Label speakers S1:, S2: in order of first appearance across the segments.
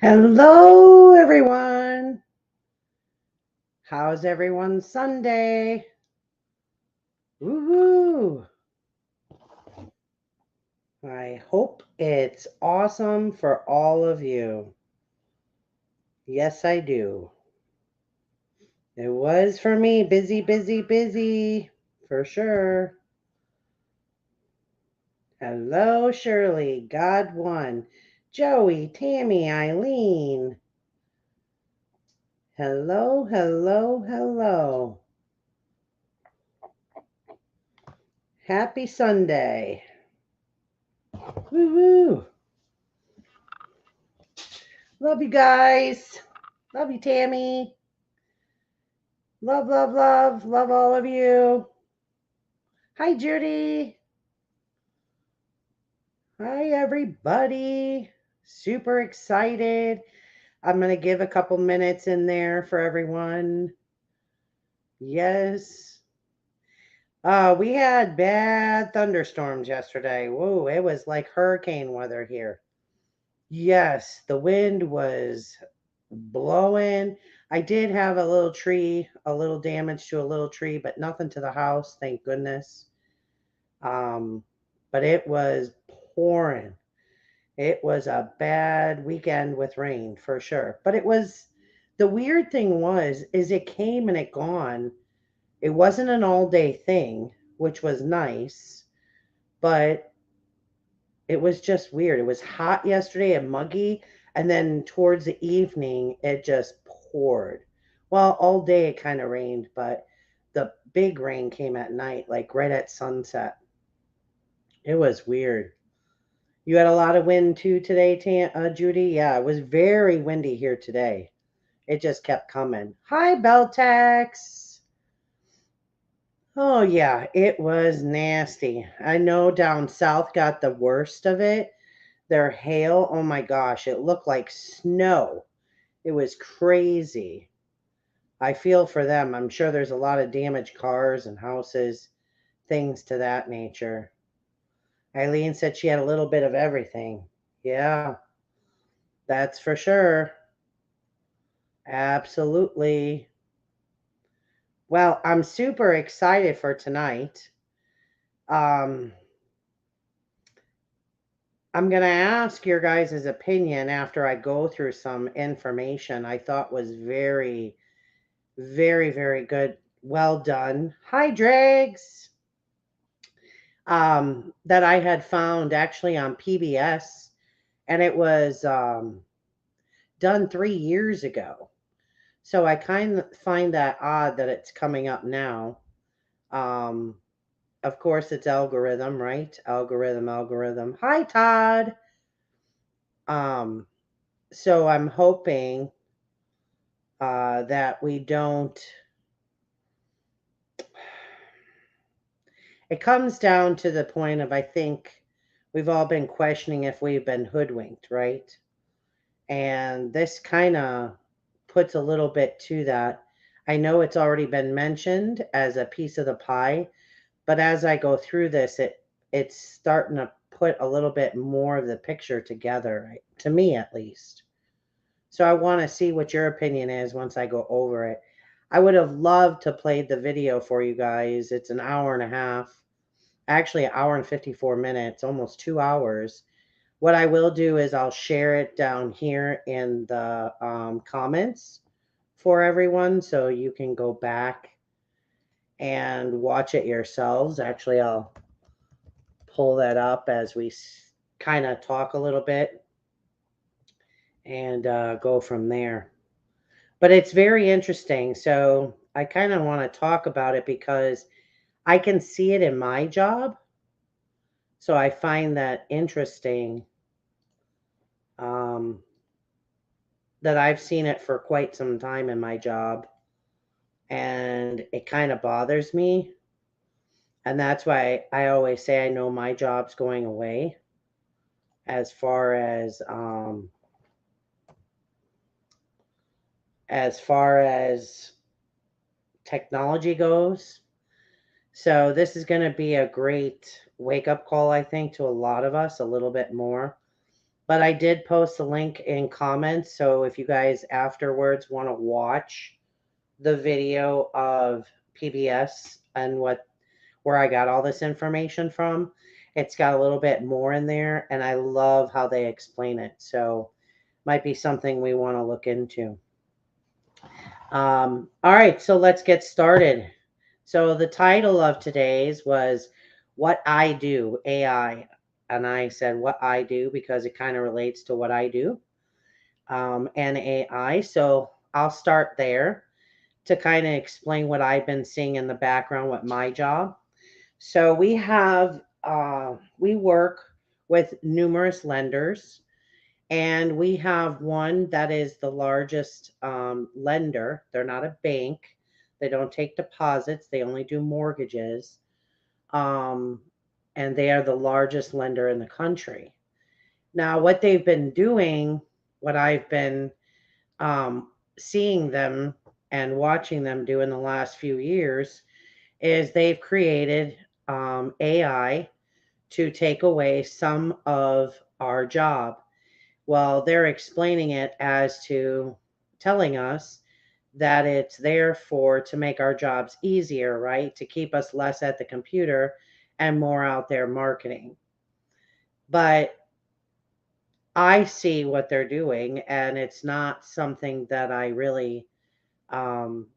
S1: Hello, everyone. How's everyone's Sunday? Woohoo! I hope it's awesome for all of you. Yes, I do. It was for me. Busy, busy, busy. For sure. Hello, Shirley. God one. Joey, Tammy, Eileen. Hello, hello, hello. Happy Sunday. Woo-hoo. Love you guys. Love you, Tammy. Love, love, love. Love all of you. Hi, Judy. Hi, everybody. Super excited. I'm going to give a couple minutes in there for everyone. Yes. We had bad thunderstorms yesterday. Whoa, it was like hurricane weather here. Yes, the wind was blowing. I did have a little tree, a little damage to a little tree, but nothing to the house, thank goodness. Um, but it was pouring. It was a bad weekend with rain for sure. But it was the weird thing is it came and it gone. It wasn't an all day thing, which was nice, but it was just weird. It was hot yesterday and muggy, and then towards the evening it just poured. Well, all day it kind of rained, but the big rain came at night, like right at sunset. It was weird. You had a lot of wind too today, Judy? Yeah, it was very windy here today. It just kept coming. Hi, Beltex. Oh, yeah, it was nasty. I know down south got the worst of it. Their hail, oh my gosh, it looked like snow. It was crazy. I feel for them. I'm sure there's a lot of damaged cars and houses, things to that nature. Eileen said she had a little bit of everything. Yeah, that's for sure. Absolutely. Well, I'm super excited for tonight. Um, I'm going to ask your guys' opinion after I go through some information I thought was very, very, very good. Well done. Hi, Dregs. That I had found actually on PBS, and it was done 3 years ago. So I kind of find that odd that it's coming up now. Um, of course, it's algorithm, right? Algorithm, algorithm. Hi, Todd. Um, so I'm hoping that we don't. It comes down to the point of I think we've all been questioning if we've been hoodwinked, right? And this kind of puts a little bit to that. I know it's already been mentioned as a piece of the pie, but as I go through this, it's starting to put a little bit more of the picture together, right? To me at least. So I want to see what your opinion is once I go over it. I would have loved to play the video for you guys. It's an hour and a half, actually an hour and 54 minutes, almost 2 hours. What I will do is I'll share it down here in the comments for everyone so you can go back and watch it yourselves. Actually, I'll pull that up as we kind of talk a little bit and go from there. But it's very interesting. So I kind of want to talk about it because I can see it in my job. So I find that interesting um, that I've seen it for quite some time in my job. And it kind of bothers me. And that's why I always say I know my job's going away as far as technology goes. So this is going to be a great wake-up call, I think, to a lot of us, a little bit more. But I did post the link in comments, so if you guys afterwards want to watch the video of PBS and where I got all this information from, it's got a little bit more in there, and I love how they explain it. So might be something we want to look into. All right, so let's get started. So the title of today's was What I Do, AI. And I said what I do because it kind of relates to what I do, and AI. So I'll start there to kind of explain what I've been seeing in the background with my job. So we work with numerous lenders, and we have one that is the largest lender. They're not a bank. They don't take deposits. They only do mortgages. Um, and they are the largest lender in the country. Now, what they've been doing, what I've been seeing them and watching them do in the last few years, is they've created AI to take away some of our job. Well, they're explaining it as to telling us that it's there for to make our jobs easier, right? To keep us less at the computer and more out there marketing. But I see what they're doing, and it's not something that I really um,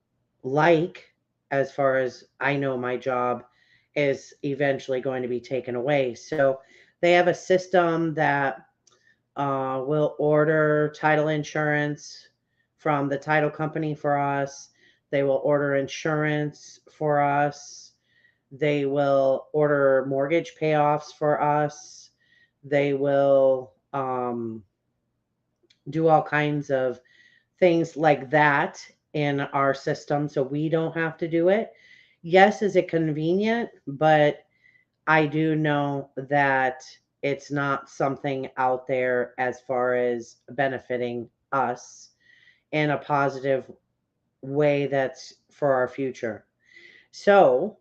S1: like, as far as I know my job is eventually going to be taken away. So they have a system that will order title insurance from the title company for us. They will order insurance for us. They will order mortgage payoffs for us. They will do all kinds of things like that in our system so we don't have to do it. Yes, is it convenient? But I do know that it's not something out there as far as benefiting us in a positive way that's for our future. So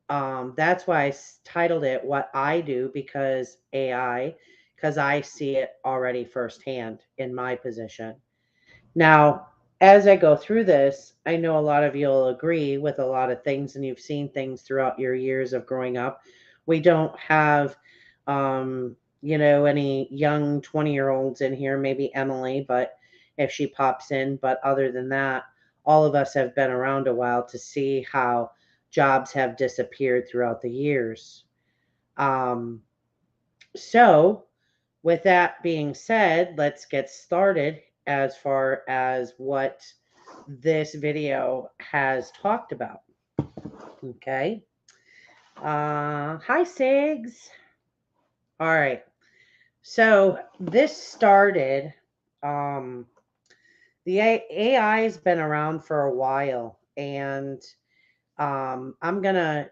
S1: that's why titled it What I Do, because AI, because I see it already firsthand in my position. Now, as I go through this, I know a lot of you will agree with a lot of things, and you've seen things throughout your years of growing up. We don't have, any young 20-year-olds in here, maybe Emily, but if she pops in. But other than that, all of us have been around a while to see how jobs have disappeared throughout the years. Um, so, with that being said, let's get started as far as what this video has talked about. Okay. Hi, Sigs. All right. So this started, um, the AI has been around for a while, and I'm going to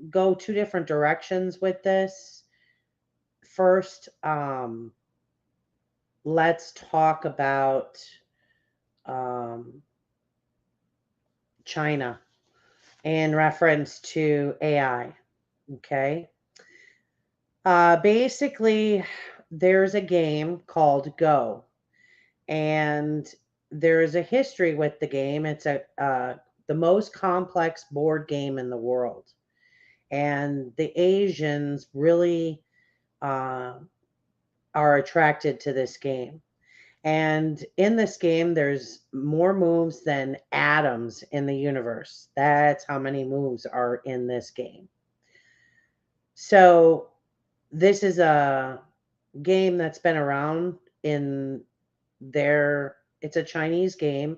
S1: go two different directions with this. First, let's talk about um, China in reference to AI. Okay. Basically, there's a game called Go, and there's a history with the game. It's the most complex board game in the world, and the Asians really uh, are attracted to this game. And in this game, there's more moves than atoms in the universe. That's how many moves are in this game. So, this is a game that's been around in it's a Chinese game,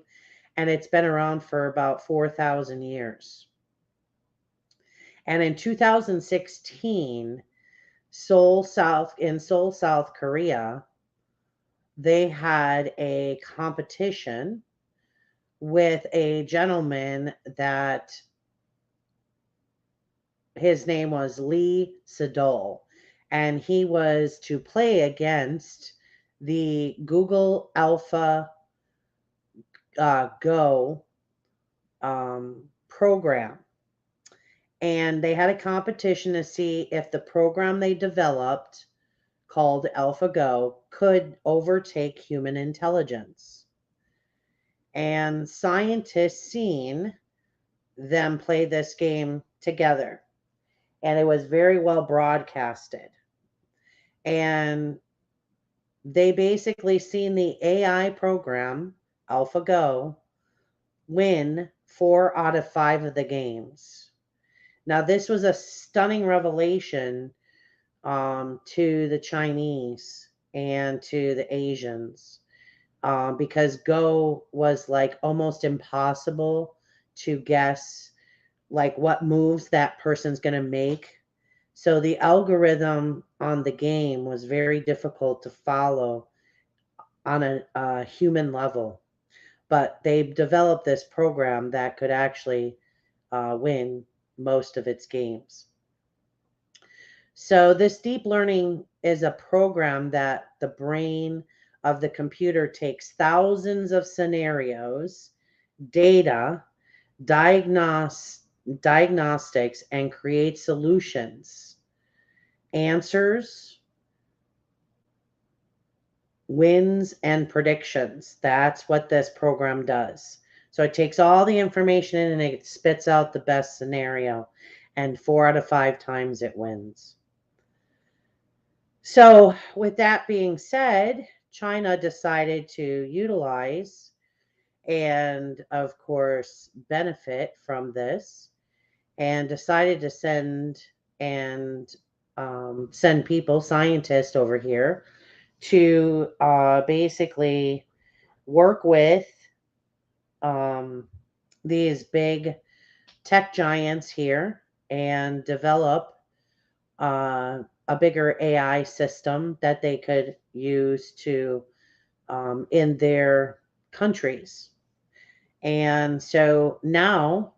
S1: and it's been around for about 4,000 years. And in 2016, Seoul, South Korea, they had a competition with a gentleman that his name was Lee Sedol, and he was to play against the Google Alpha Go program. And they had a competition to see if the program they developed, called AlphaGo, could overtake human intelligence. And scientists seen them play this game together, and it was very well broadcasted. And they basically seen the AI program, AlphaGo, win 4 out of 5 of the games. Now, this was a stunning revelation to the Chinese and to the Asians, because Go was like almost impossible to guess, like what moves that person's going to make. So the algorithm on the game was very difficult to follow on a human level. But they developed this program that could actually win most of its games. So this deep learning is a program that the brain of the computer takes thousands of scenarios, data, diagnostics, and creates solutions, answers, wins, and predictions. That's what this program does. So it takes all the information in and it spits out the best scenario, and 4 out of 5 times it wins. So, with that being said, China decided to utilize and, of course, benefit from this, and decided to send people, scientists over here to basically work with these big tech giants here and develop a bigger AI system that they could use to in their countries. And so now,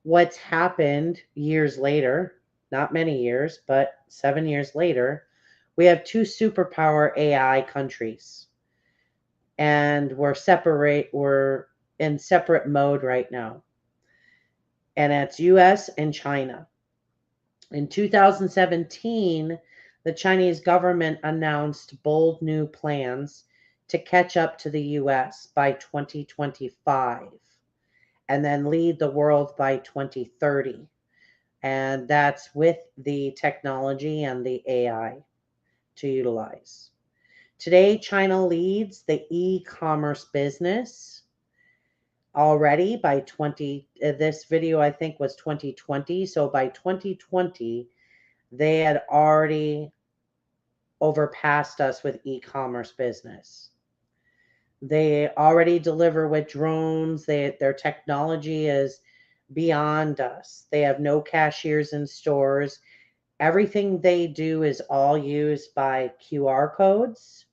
S1: what's happened years later, not many years, but 7 years later, we have 2 superpower AI countries. And we're in separate mode right now. And that's US and China. In 2017, the Chinese government announced bold new plans to catch up to the US by 2025 and then lead the world by 2030. And that's with the technology and the AI to utilize. Today, China leads the e-commerce business already by this video I think was 2020. So by 2020, they had already overpassed us with e-commerce business. They already deliver with drones. Their technology is beyond us. They have no cashiers in stores. Everything they do is all used by QR codes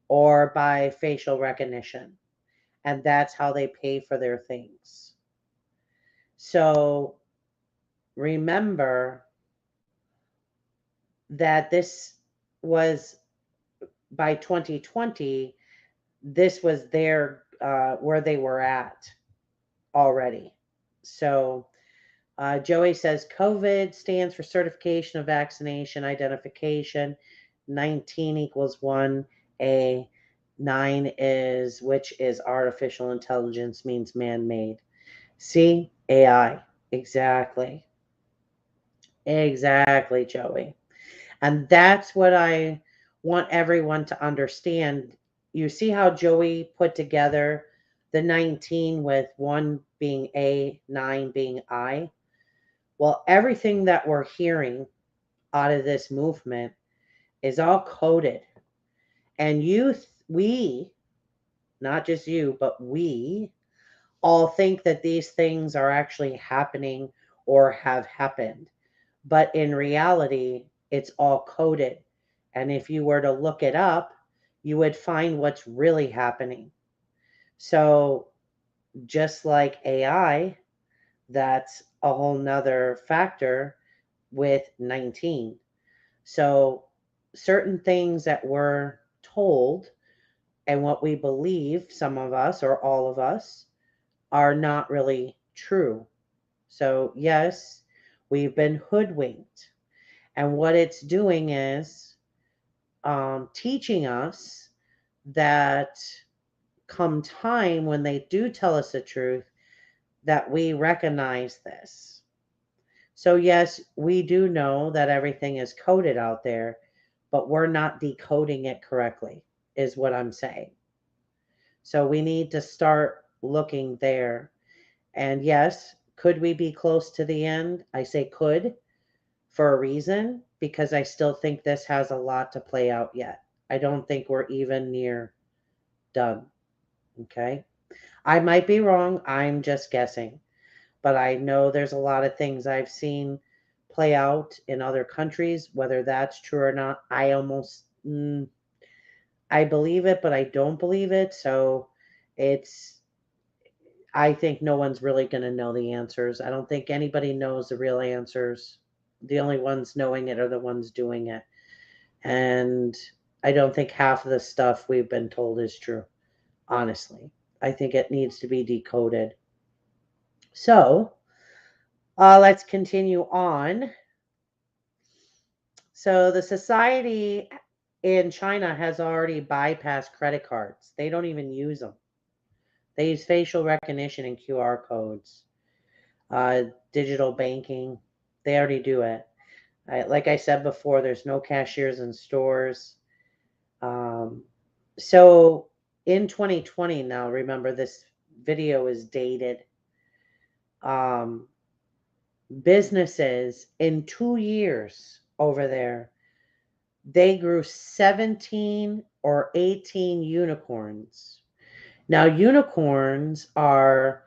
S1: or by facial recognition. And that's how they pay for their things. So remember that this was by 2020, this was their where they were at already. So Joey says COVID stands for certification of vaccination identification. 19 equals 1. 9 is, which is artificial intelligence, means man-made. See? AI. Exactly. Exactly, Joey. And that's what I want everyone to understand. You see how Joey put together the 19 with 1 being A, 9 being I? Well, everything that we're hearing out of this movement is all coded. And we, not just you, but we all think that these things are actually happening or have happened. But in reality, it's all coded. And if you were to look it up, you would find what's really happening. So just like AI, that's a whole nother factor with 19. So certain things that we're told and what we believe, some of us or all of us, are not really true. So yes, We've been hoodwinked. And what it's doing is teaching us that come time when they do tell us the truth, that we recognize this. So, yes, we do know that everything is coded out there, but we're not decoding it correctly, is what I'm saying. So, we need to start looking there. And yes, could we be close to the end? I say could for a reason, because I still think this has a lot to play out yet. I don't think we're even near done. Okay. I might be wrong. I'm just guessing. But I know there's a lot of things I've seen play out in other countries. Whether that's true or not, I almost I believe it, but I don't believe it. So it's I think no one's really going to know the answers. I don't think anybody knows the real answers. The only ones knowing it are the ones doing it. And I don't think half of the stuff we've been told is true, honestly. I think it needs to be decoded. So let's continue on. So the society in China has already bypassed credit cards. They don't even use them. They use facial recognition and QR codes, digital banking. They already do it. Like I said before, there's no cashiers in stores. So in 2020 now, remember this video is dated. Businesses in 2 years over there, they grew 17 or 18 unicorns. Now, unicorns are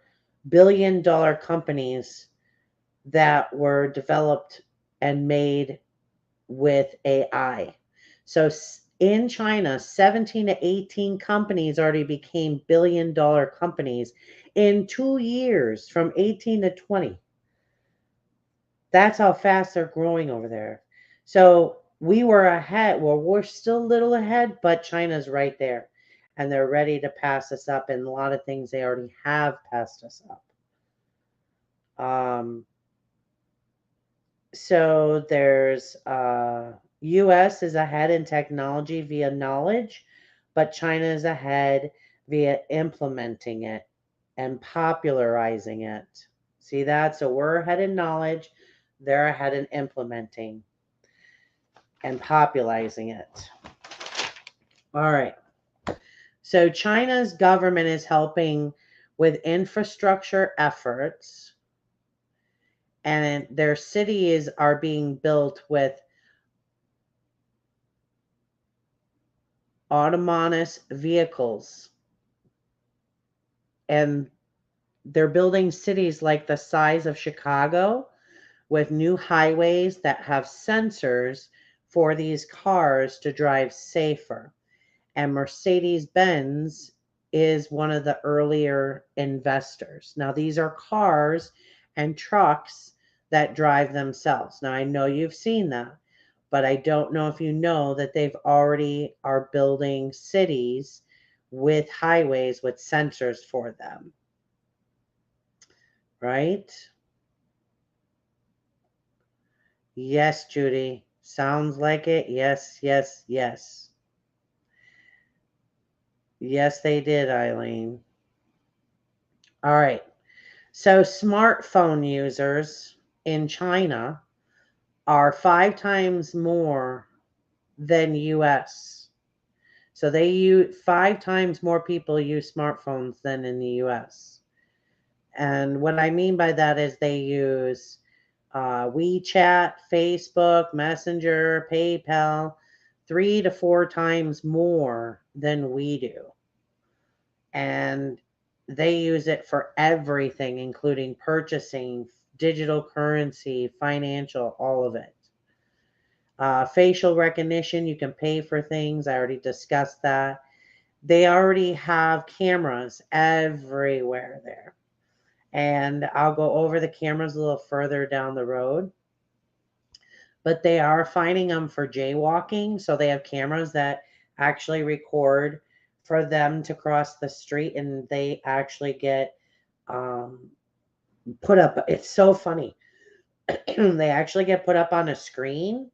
S1: billion-dollar companies that were developed and made with AI. So in China, 17 to 18 companies already became billion-dollar companies in 2 years, from 18 to 20. That's how fast they're growing over there. So we were ahead. Well, we're still a little ahead, but China's right there. And they're ready to pass us up. And a lot of things they already have passed us up. So there's US is ahead in technology via knowledge, but China is ahead via implementing it and popularizing it. See that? So we're ahead in knowledge, they're ahead in implementing and popularizing it. All right. So China's government is helping with infrastructure efforts, and their cities are being built with autonomous vehicles. And they're building cities like the size of Chicago with new highways that have sensors for these cars to drive safer. And Mercedes-Benz is one of the earlier investors. Now, these are cars and trucks that drive themselves. Now, I know you've seen that, but I don't know if you know that they've already are building cities with highways with sensors for them. Right? Yes, Judy. Sounds like it. Yes, yes, yes. Yes, they did, Eileen. All right. So smartphone users in China are 5 times more than US. So they use 5 times more people use smartphones than in the US. And what I mean by that is they use WeChat, Facebook, Messenger, PayPal, 3 to 4 times more than we do. And they use it for everything, including purchasing, digital currency, financial, all of it. Facial recognition, you can pay for things. I already discussed that. They already have cameras everywhere there. And I'll go over the cameras a little further down the road. But they are fining them for jaywalking. So they have cameras that actually record for them to cross the street, and they actually get put up. It's so funny. They actually get put up on a screen,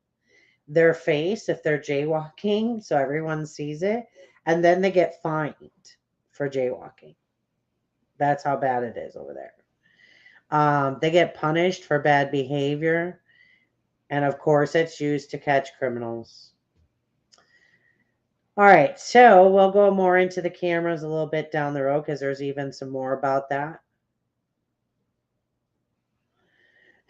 S1: their face if they're jaywalking, so everyone sees it, and then they get fined for jaywalking. That's how bad it is over there. They get punished for bad behavior, and of course, it's used to catch criminals. All right, so we'll go more into the cameras a little bit down the road because there's even some more about that.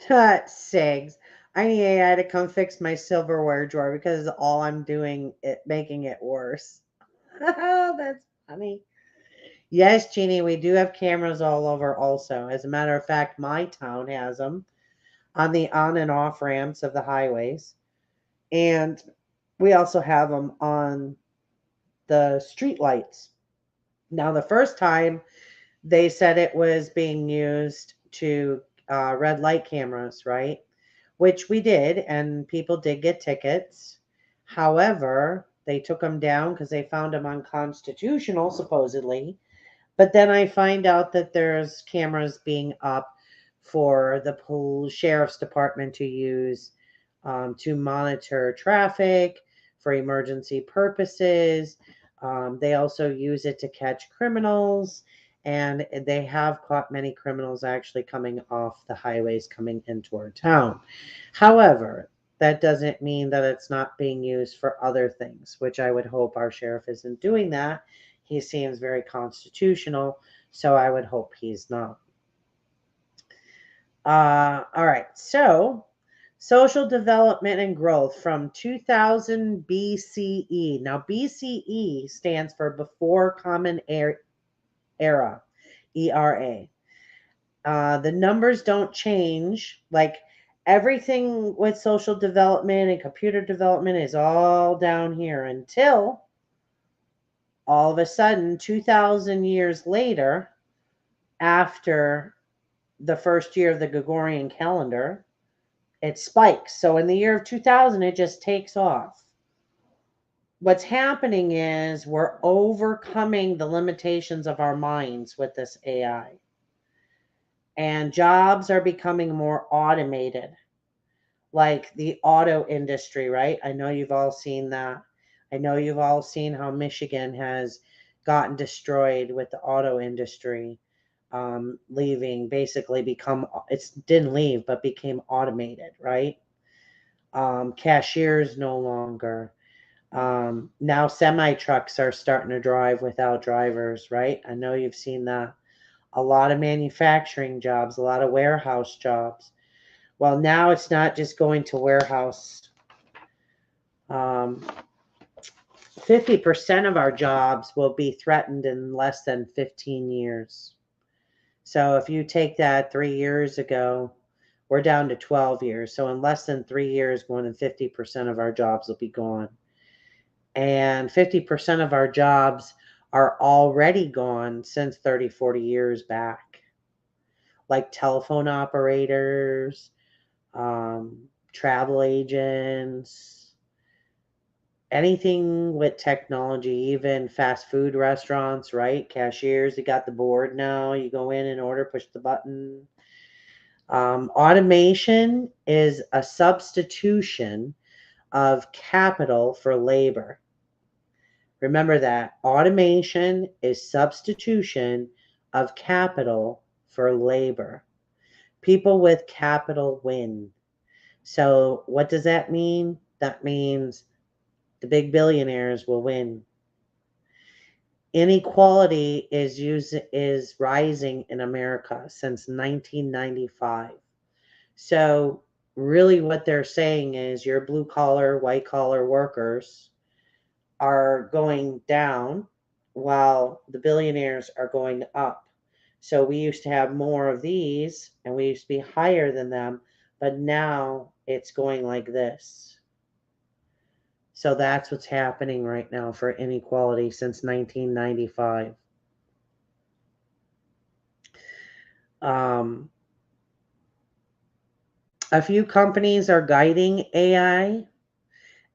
S1: Sigs. I need AI to come fix my silverware drawer because all I'm doing it making it worse. That's funny. Yes, Jeannie, we do have cameras all over also. As a matter of fact, my town has them on the on and off ramps of the highways. And we also have them on the street lights. Now, the first time they said it was being used to red light cameras, right? Which we did, and people did get tickets. However, they took them down because they found them unconstitutional, supposedly. But then I find out that there's cameras being up for the sheriff's department to use to monitor traffic for emergency purposes. They also use it to catch criminals, and they have caught many criminals actually coming off the highways coming into our town. However, that doesn't mean that it's not being used for other things, which I would hope our sheriff isn't doing that. He seems very constitutional, so I would hope he's not. All right, so social development and growth from 2000 BCE. Now, BCE stands for Before Common Era, ERA. The numbers don't change. Like everything with social development and computer development is all down here until all of a sudden, 2,000 years later, after the first year of the Gregorian calendar, it spikes. So in the year of 2000, it just takes off. What's happening is we're overcoming the limitations of our minds with this AI. And jobs are becoming more automated, like the auto industry, right? I know you've all seen that. I know you've all seen how Michigan has gotten destroyed with the auto industry leaving, basically it didn't leave, but became automated, right? Cashiers no longer. Now semi trucks are starting to drive without drivers, right? I know you've seen that. A lot of manufacturing jobs, a lot of warehouse jobs. Well, now it's not just going to warehouse. 50% of our jobs will be threatened in less than 15 years. So if you take that 3 years ago, we're down to 12 years. So in less than 3 years, more than 50% of our jobs will be gone. And 50% of our jobs are already gone since 30, 40 years back. Like telephone operators, travel agents, anything with technology, even fast food restaurants, right? Cashiers, you got the board now. You go in and order, push the button. Automation is a substitution of capital for labor. Remember that. Automation is substitution of capital for labor. People with capital win. So what does that mean? That means the big billionaires will win. Inequality is rising in America since 1995. So really what they're saying is your blue collar, white collar workers are going down while the billionaires are going up. So we used to have more of these and we used to be higher than them, but now it's going like this. So that's what's happening right now for inequality since 1995. A few companies are guiding AI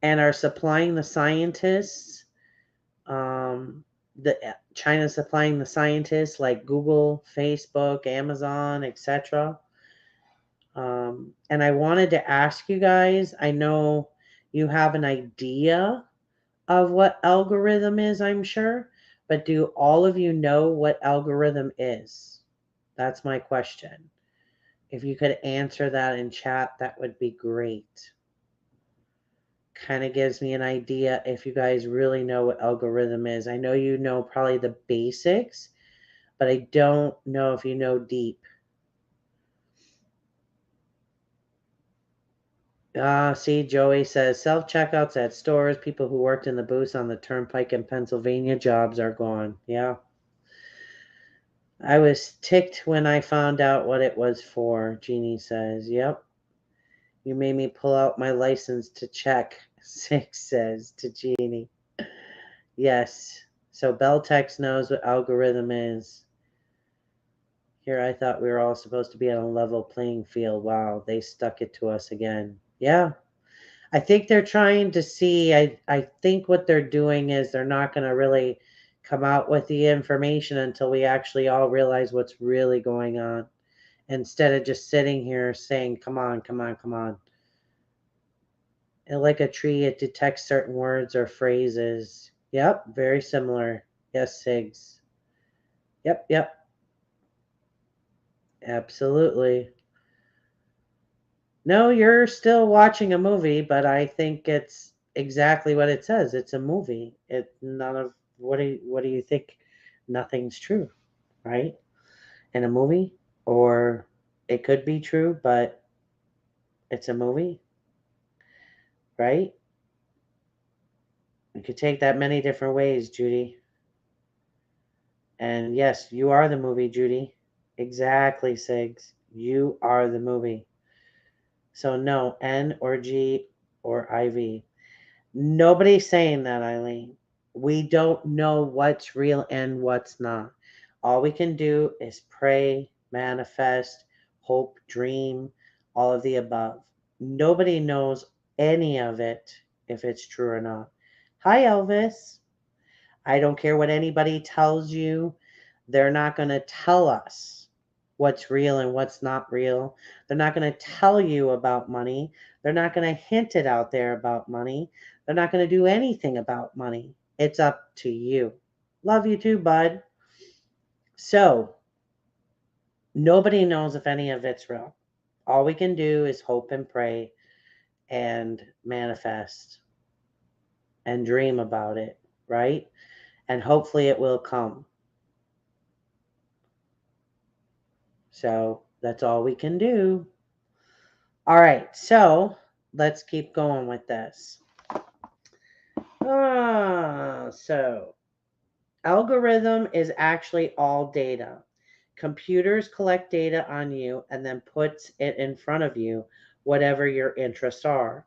S1: and are supplying the scientists. China's supplying the scientists like Google, Facebook, Amazon, etc. And I wanted to ask you guys, I know you have an idea of what algorithm is, I'm sure, but do all of you know what algorithm is? That's my question. If you could answer that in chat, that would be great. Kind of gives me an idea if you guys really know what algorithm is. I know you know probably the basics, but I don't know if you know deep. See, Joey says self-checkouts at stores, people who worked in the booths on the turnpike in Pennsylvania, jobs are gone. Yeah. I was ticked when I found out what it was for, Jeannie says. Yep. You made me pull out my license to check, Six says to Jeannie. Yes. So Beltex knows what algorithm is. Here I thought we were all supposed to be on a level playing field. Wow, they stuck it to us again. Yeah. I think they're trying to see, I think what they're doing is they're not going to really come out with the information until we actually all realize what's really going on, instead of just sitting here saying, come on, come on, come on. And like a tree, it detects certain words or phrases. Yep, very similar. Yes, Sigs. Yep, yep. Absolutely. No, you're still watching a movie, but I think it's exactly what it says. It's a movie. It none of what do you think? Nothing's true, right? In a movie, or it could be true, but it's a movie, right? You could take that many different ways, Judy. And yes, you are the movie, Judy. Exactly, Sigs. You are the movie. So no, N or G or IV. Nobody's saying that, Eileen. We don't know what's real and what's not. All we can do is pray, manifest, hope, dream, all of the above. Nobody knows any of it if it's true or not. Hi, Elvis. I don't care what anybody tells you. They're not going to tell us what's real and what's not real. They're not going to tell you about money. They're not going to hint it out there about money. They're not going to do anything about money. It's up to you. Love you too, bud. So, nobody knows if any of it's real. All we can do is hope and pray and manifest and dream about it, right? And hopefully it will come. So that's all we can do. All right, so let's keep going with this. So algorithm is actually all data. Computers collect data on you and then puts it in front of you, whatever your interests are.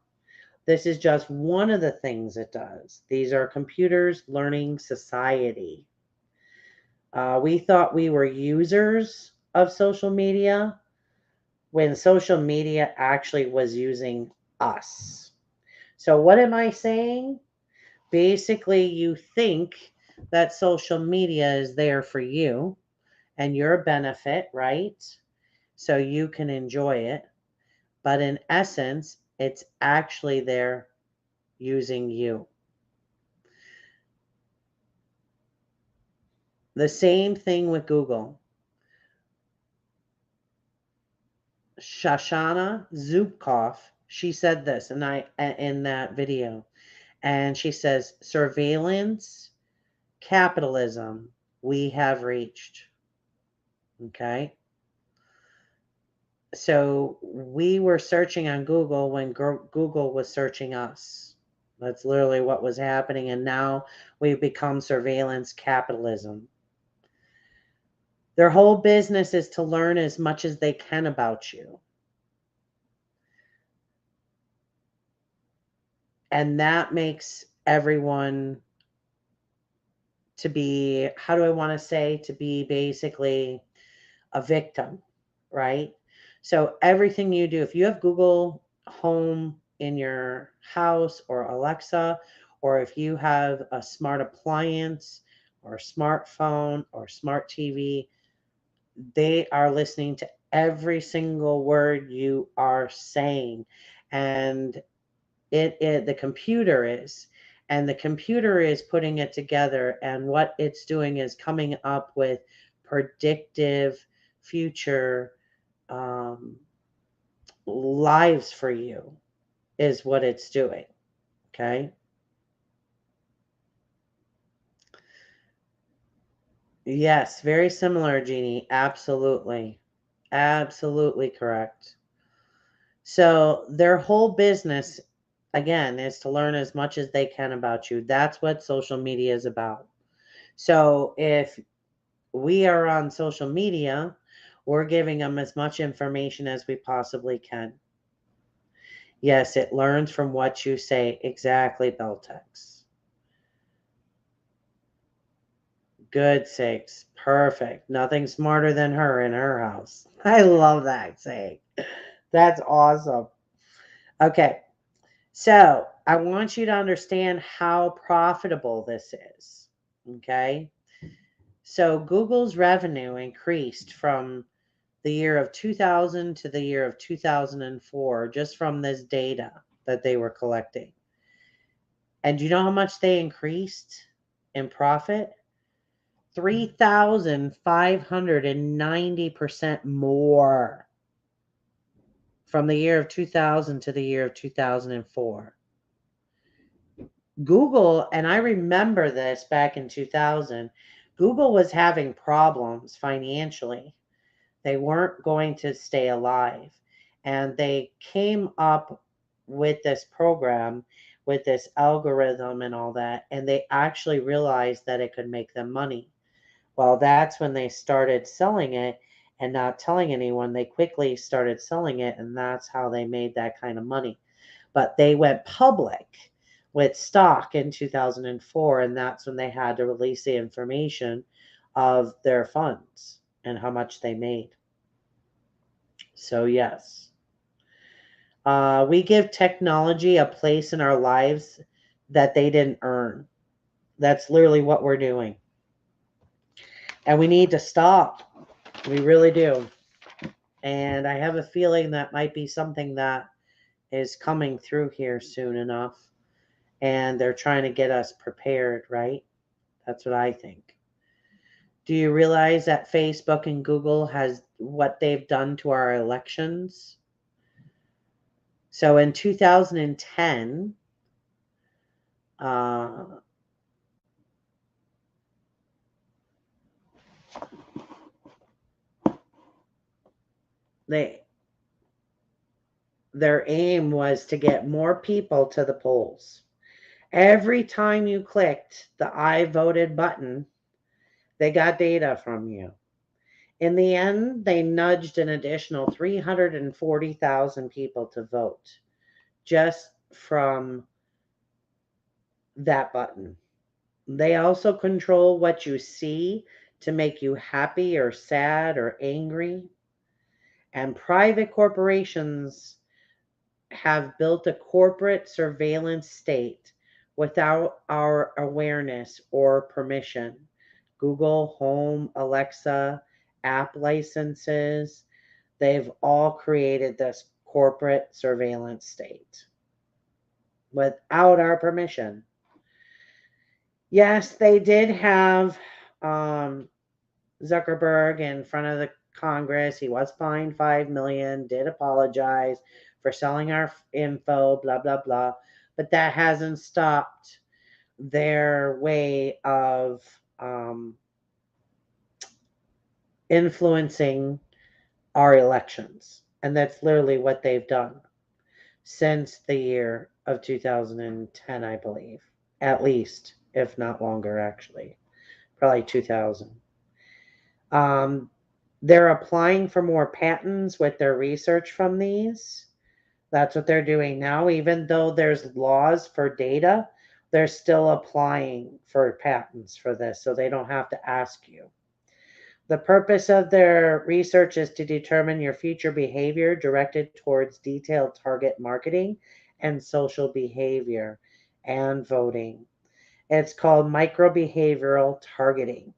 S1: This is just one of the things it does. These are computers learning society. We thought we were users of social media when social media actually was using us. So, what am I saying? Basically, you think that social media is there for you and your benefit, right? So you can enjoy it. But in essence, it's actually there using you. The same thing with Google. Shoshana Zuboff, she said this in that video. And she says, surveillance capitalism we have reached. Okay. So we were searching on Google when Google was searching us. That's literally what was happening. And now we've become surveillance capitalism. Their whole business is to learn as much as they can about you. And that makes everyone to be, how do I want to say, to be basically a victim, right? So everything you do, if you have Google Home in your house or Alexa, or if you have a smart appliance or a smartphone or smart TV, they are listening to every single word you are saying. And the computer is. And the computer is putting it together. And what it's doing is coming up with predictive future lives for you, is what it's doing. Okay. Yes, very similar, Jeannie. Absolutely. Absolutely correct. So their whole business, again, is to learn as much as they can about you. That's what social media is about. So if we are on social media, we're giving them as much information as we possibly can. Yes, it learns from what you say. Exactly, Beltex. Good sakes. Perfect. Nothing smarter than her in her house. I love that saying. That's awesome. Okay. So I want you to understand how profitable this is. Okay. So Google's revenue increased from the year of 2000 to the year of 2004 just from this data that they were collecting. And do you know how much they increased in profit? 3,590% more from the year of 2000 to the year of 2004. Google, and I remember this back in 2000, Google was having problems financially. They weren't going to stay alive. And they came up with this program, with this algorithm and all that, and they actually realized that it could make them money. Well, that's when they started selling it and not telling anyone. They quickly started selling it, and that's how they made that kind of money. But they went public with stock in 2004, and that's when they had to release the information of their funds and how much they made. So, yes, we give technology a place in our lives that they didn't earn. That's literally what we're doing. And we need to stop. We really do. And I have a feeling that might be something that is coming through here soon enough. And they're trying to get us prepared, right? That's what I think. Do you realize that Facebook and Google has what they've done to our elections? So in 2010, their aim was to get more people to the polls. Every time you clicked the I voted button, they got data from you. In the end, they nudged an additional 340,000 people to vote just from that button. They also control what you see to make you happy or sad or angry. And private corporations have built a corporate surveillance state without our awareness or permission. Google, Home, Alexa, app licenses, they've all created this corporate surveillance state without our permission. Yes, they did have Zuckerberg in front of the Congress. He was fined $5 million, did apologize for selling our info, blah, blah, blah. But that hasn't stopped their way of influencing our elections. And that's literally what they've done since the year of 2010, I believe, at least, if not longer, actually, probably 2000. They're applying for more patents with their research from these. That's what they're doing now. Even though there's laws for data, they're still applying for patents for this, so they don't have to ask you. The purpose of their research is to determine your future behavior directed towards detailed target marketing and social behavior and voting. It's called micro-behavioral targeting.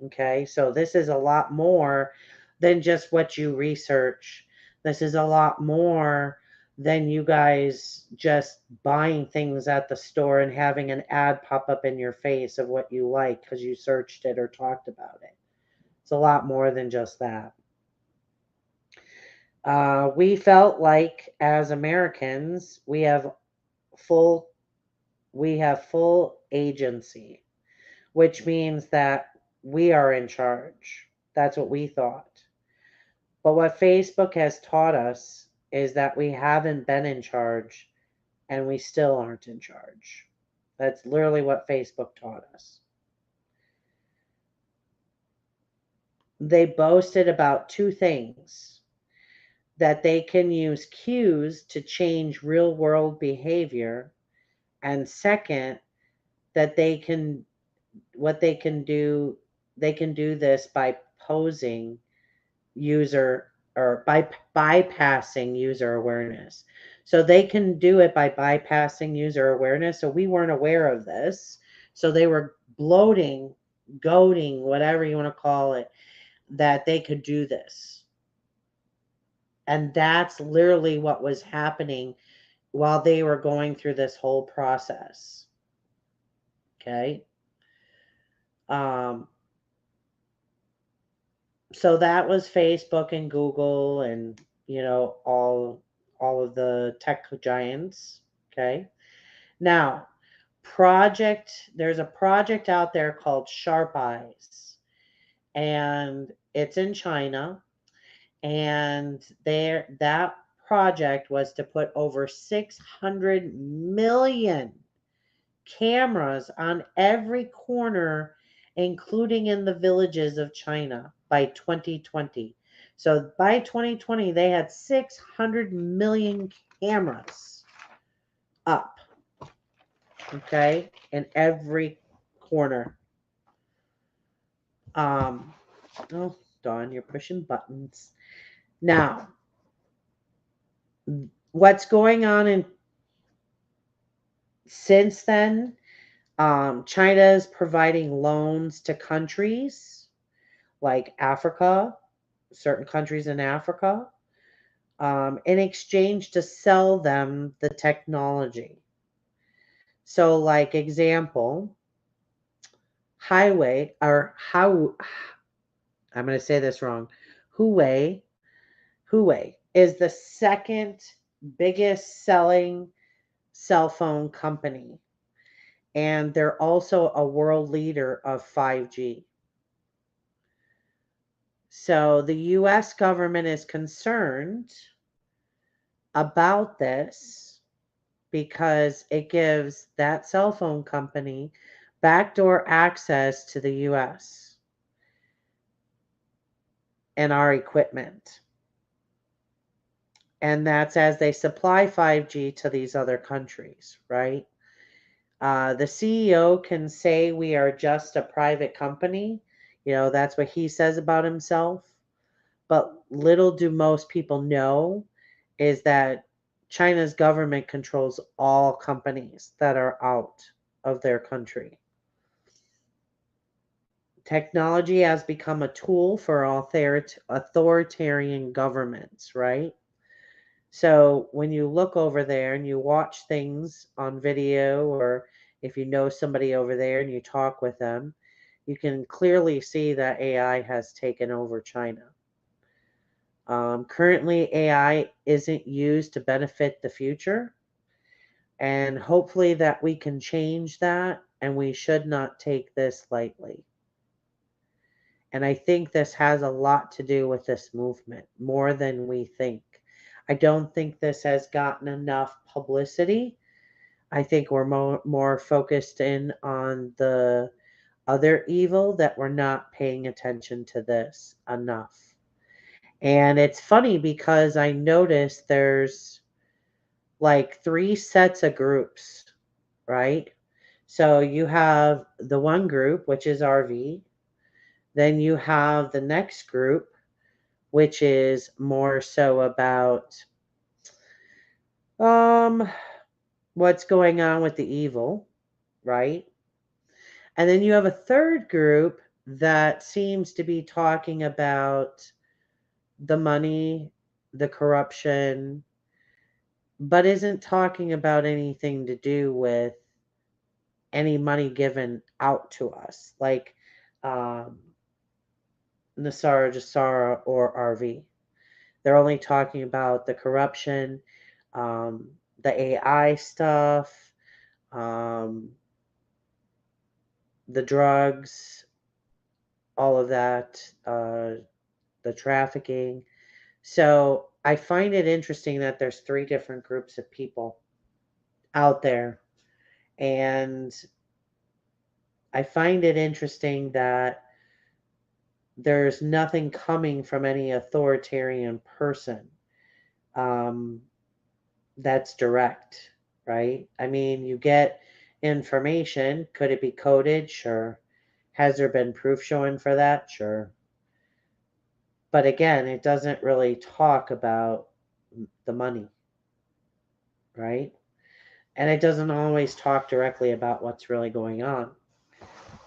S1: Okay, so this is a lot more than just what you research. This is a lot more than you guys just buying things at the store and having an ad pop up in your face of what you like because you searched it or talked about it. It's a lot more than just that. We felt like as Americans, full we have full agency, which means that we are in charge. That's what we thought. But what Facebook has taught us is that we haven't been in charge and we still aren't in charge. That's literally what Facebook taught us. They boasted about two things: that they can use cues to change real world behavior, and second, that they can do this by posing user or by bypassing user awareness. So they can do it by bypassing user awareness. So we weren't aware of this. So they were goading, whatever you want to call it, that they could do this. And that's literally what was happening while they were going through this whole process. Okay. So that was Facebook and Google and all of the tech giants. Okay. Now, there's a project out there called Sharp Eyes, and it's in China, and that project was to put over 600 million cameras on every corner, including in the villages of China by 2020. So by 2020, they had 600 million cameras up, okay, in every corner. Oh, Dawn, you're pushing buttons. Now, what's going on since then? China is providing loans to countries like Africa, certain countries in Africa, in exchange to sell them the technology. So, like example, I'm going to say this wrong. Huawei is the second biggest selling cell phone company, and they're also a world leader of 5G. So the US government is concerned about this because it gives that cell phone company backdoor access to the US and our equipment. And that's as they supply 5G to these other countries, right? The CEO can say we are just a private company. That's what he says about himself. But little do most people know is that China's government controls all companies that are out of their country. Technology has become a tool for authoritarian governments, right? So when you look over there and you watch things on video, or if you know somebody over there and you talk with them, you can clearly see that AI has taken over China. Currently, AI isn't used to benefit the future, and hopefully that we can change that, and we should not take this lightly. And I think this has a lot to do with this movement, more than we think. I don't think this has gotten enough publicity. I think we're more focused in on the other evil, that we're not paying attention to this enough. And it's funny because I noticed there's like 3 sets of groups, right? So you have the one group, which is RV. Then you have the next group, which is more so about what's going on with the evil, right? And then you have a third group that seems to be talking about the money, the corruption, but isn't talking about anything to do with any money given out to us, like um, NESARA, JASARA, or RV. They're only talking about the corruption, the AI stuff, um, the drugs, all of that, the trafficking. So I find it interesting that there's three different groups of people out there. And I find it interesting that there's nothing coming from any authoritarian person um, that's direct, right? I mean, you get information. Could it be coded? Sure. Has there been proof showing for that? Sure. But again, it doesn't really talk about the money, right? And it doesn't always talk directly about what's really going on.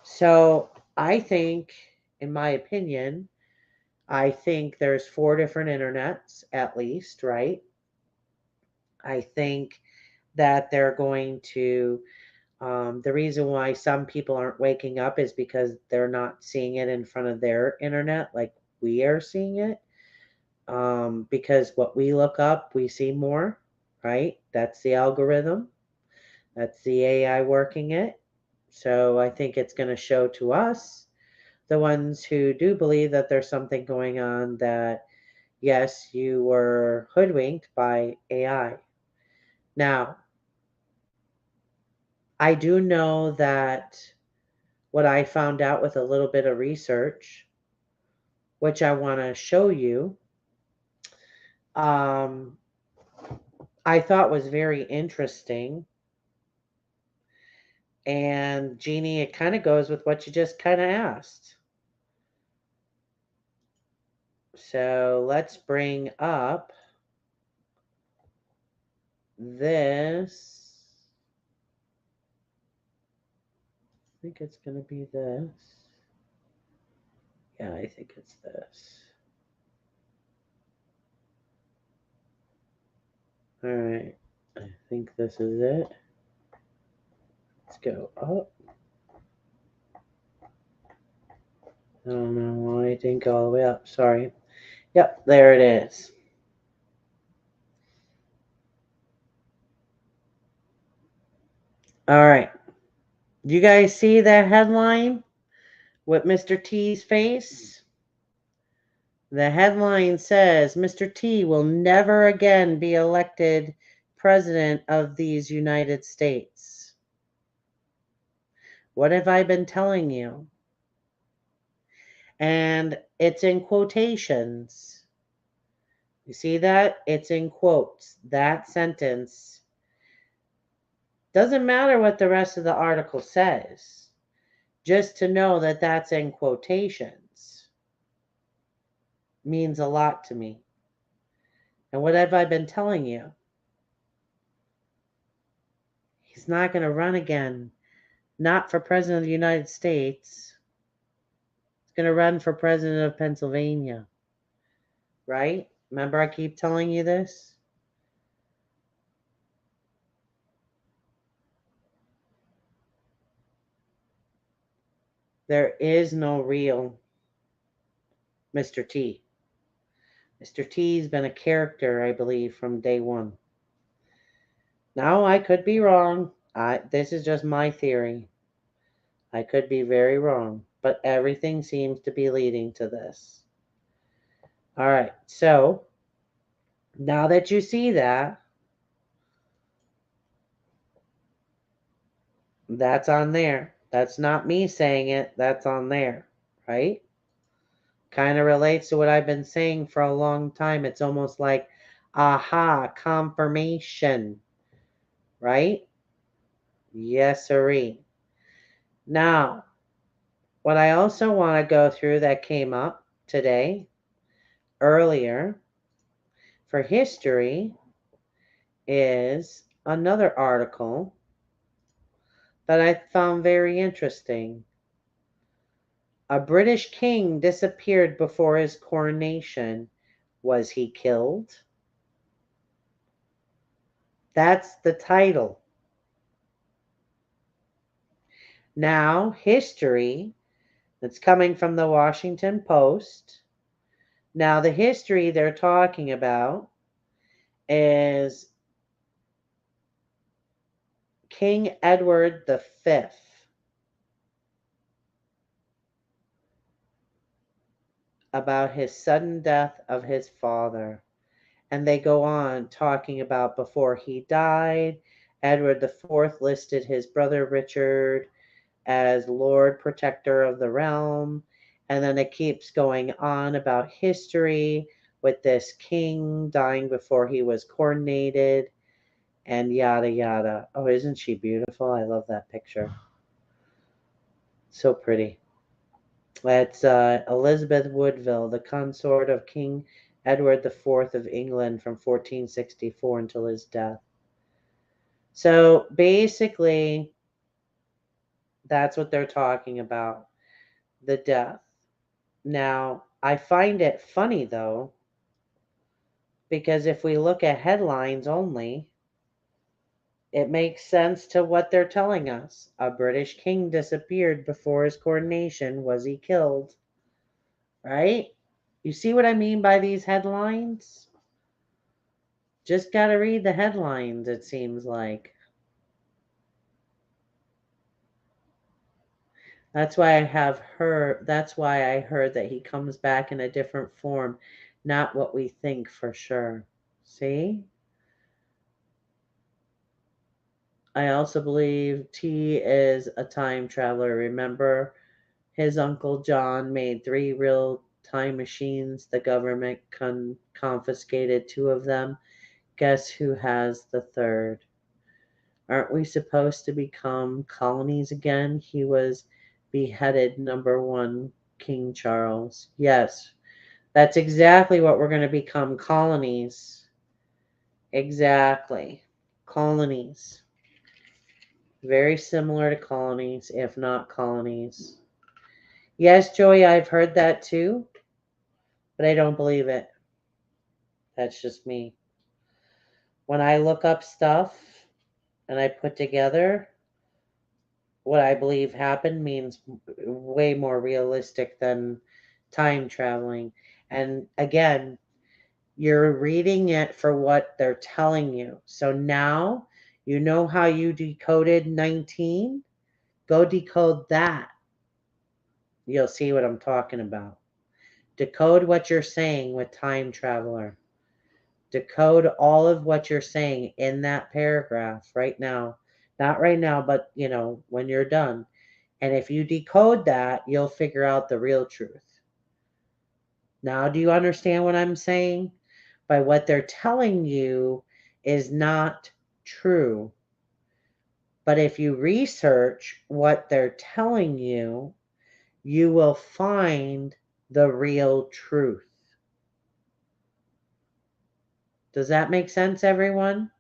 S1: So I think, in my opinion, I think there's four different internets at least, right? I think that they're going to, the reason why some people aren't waking up is because they're not seeing it in front of their internet like we are seeing it. Because what we look up, we see more, right? That's the algorithm, that's the AI working it. So I think it's going to show to us, the ones who do believe that there's something going on, that yes, you were hoodwinked by AI. Now, I do know that what I found out with a little bit of research, which I want to show you, um, I thought was very interesting. And Jeannie, it kind of goes with what you just kind of asked. So let's bring up this. I think it's going to be this. Yeah, I think it's this. All right. I think this is it. Let's go up. I don't know why it didn't go all the way up. Sorry. Yep, there it is. All right. You guys see that headline with Mr. T's face? The headline says Mr. T will never again be elected president of these United States. What have I been telling you? And it's in quotations. You see that? It's in quotes. That sentence. Doesn't matter what the rest of the article says. Just to know that that's in quotations means a lot to me. And what have I been telling you? He's not going to run again. Not for president of the United States. He's going to run for president of Pennsylvania. Right? Remember, I keep telling you this? There is no real Mr. T. Mr. T's been a character, I believe, from day one. Now, I could be wrong. This is just my theory. I could be very wrong, but everything seems to be leading to this. All right, so now that you see that, that's on there. That's not me saying it, that's on there, right? Kind of relates to what I've been saying for a long time. It's almost like aha, confirmation, right? Yes, sirree. Now, what I also want to go through that came up today, earlier, for history, is another article that I found very interesting. A British king disappeared before his coronation. Was he killed? That's the title. Now, history that's coming from the Washington Post. Now, the history they're talking about is King Edward V. About his sudden death of his father. And they go on talking about before he died, Edward IV listed his brother Richard as Lord Protector of the realm. And then it keeps going on about history with this king dying before he was coronated and yada yada. Oh, isn't she beautiful? I love that picture. So pretty. That's Elizabeth Woodville, the consort of King Edward IV of England from 1464 until his death. So basically, that's what they're talking about, the death. Now, I find it funny, though, because if we look at headlines only, it makes sense to what they're telling us. A British king disappeared before his coronation. Was he killed? Right? You see what I mean by these headlines? Just got to read the headlines, it seems like. That's why I heard that he comes back in a different form, not what we think for sure. See? I also believe T is a time traveler. Remember, his uncle John made 3 real time machines. The government confiscated 2 of them. Guess who has the 3rd? Aren't we supposed to become colonies again? He was beheaded, number 1, King Charles. Yes, that's exactly what we're going to become, colonies. Exactly. Colonies. Very similar to colonies, if not colonies. Yes, Joey, I've heard that too, but I don't believe it. That's just me. When I look up stuff and I put together, what I believe happened means way more realistic than time traveling. And again, you're reading it for what they're telling you. So now you know how you decoded 19? Go decode that. You'll see what I'm talking about. Decode what you're saying with Time Traveler. Decode all of what you're saying in that paragraph right now. Not right now, but when you're done. And if you decode that, you'll figure out the real truth. Now, do you understand what I'm saying? By what they're telling you is not true. But if you research what they're telling you, you will find the real truth. Does that make sense, everyone?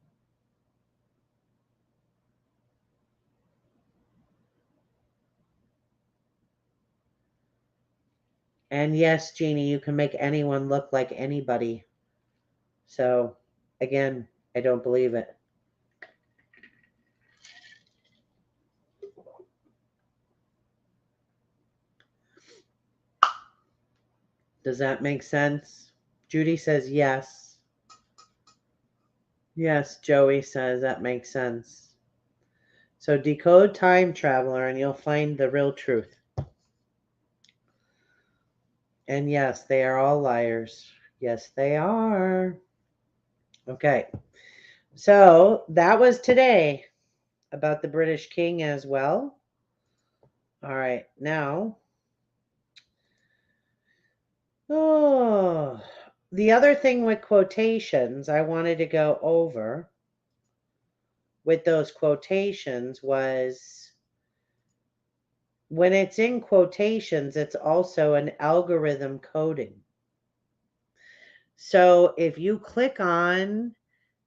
S1: And yes, Jeannie, you can make anyone look like anybody. So, again, I don't believe it. Does that make sense? Judy says yes. Yes, Joey says that makes sense. So decode Time Traveler and you'll find the real truth. And yes, they are all liars. Yes, they are. Okay. So that was today about the British King as well. All right. Now, the other thing with quotations I wanted to go over with those quotations was when it's in quotations, it's also an algorithm coding. So if you click on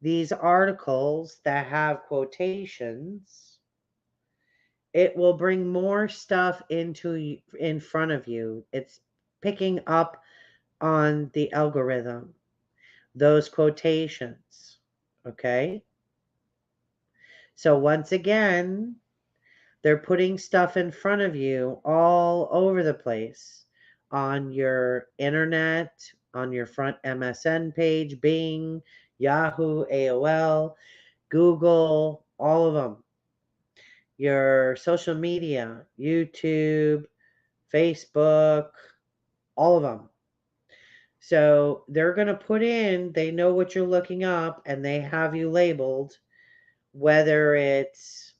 S1: these articles that have quotations, it will bring more stuff in front of you. It's picking up on the algorithm. those quotations. Okay? So once again, they're putting stuff in front of you all over the place on your internet, on your front MSN page, Bing, Yahoo, AOL, Google, all of them. Your social media, YouTube, Facebook, all of them. So they're going to put in, they know what you're looking up and they have you labeled, whether it's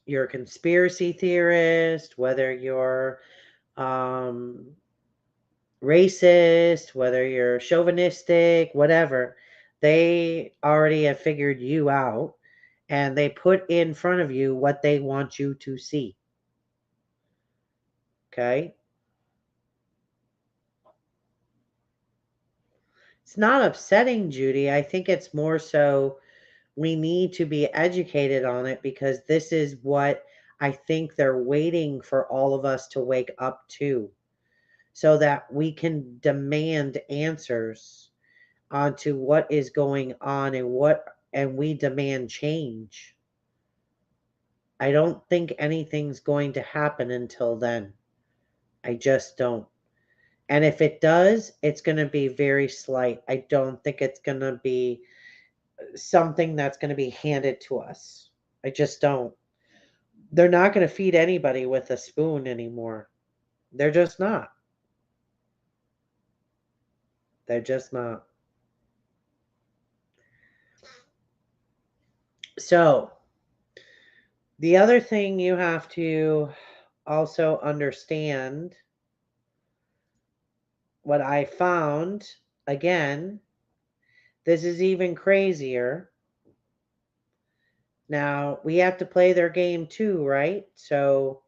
S1: you're a conspiracy theorist, whether you're racist, whether you're chauvinistic, whatever. They already have figured you out and they put in front of you what they want you to see. Okay? It's not upsetting, Judy. I think it's more so we need to be educated on it because this is what I think they're waiting for all of us to wake up to so that we can demand answers onto what is going on and we demand change. I don't think anything's going to happen until then. I just don't. And if it does, it's going to be very slight. I don't think it's going to be something that's going to be handed to us. I just don't. They're not going to feed anybody with a spoon anymore. They're just not. They're just not. So, the other thing you have to also understand, what I found, again, this is even crazier. Now, we have to play their game too, right? So,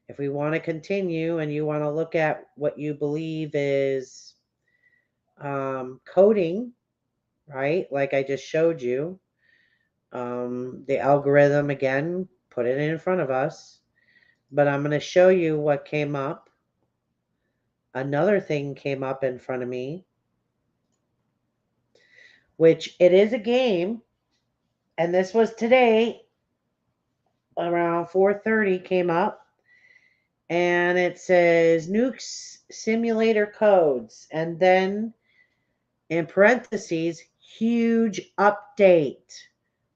S1: if we want to continue and you want to look at what you believe is coding, right? Like I just showed you, the algorithm again, put it in front of us. But I'm going to show you what came up. Another thing came up in front of me, which it is a game. And this was today around 4:30 came up. And it says Nukes Simulator Codes. And then in parentheses, huge update,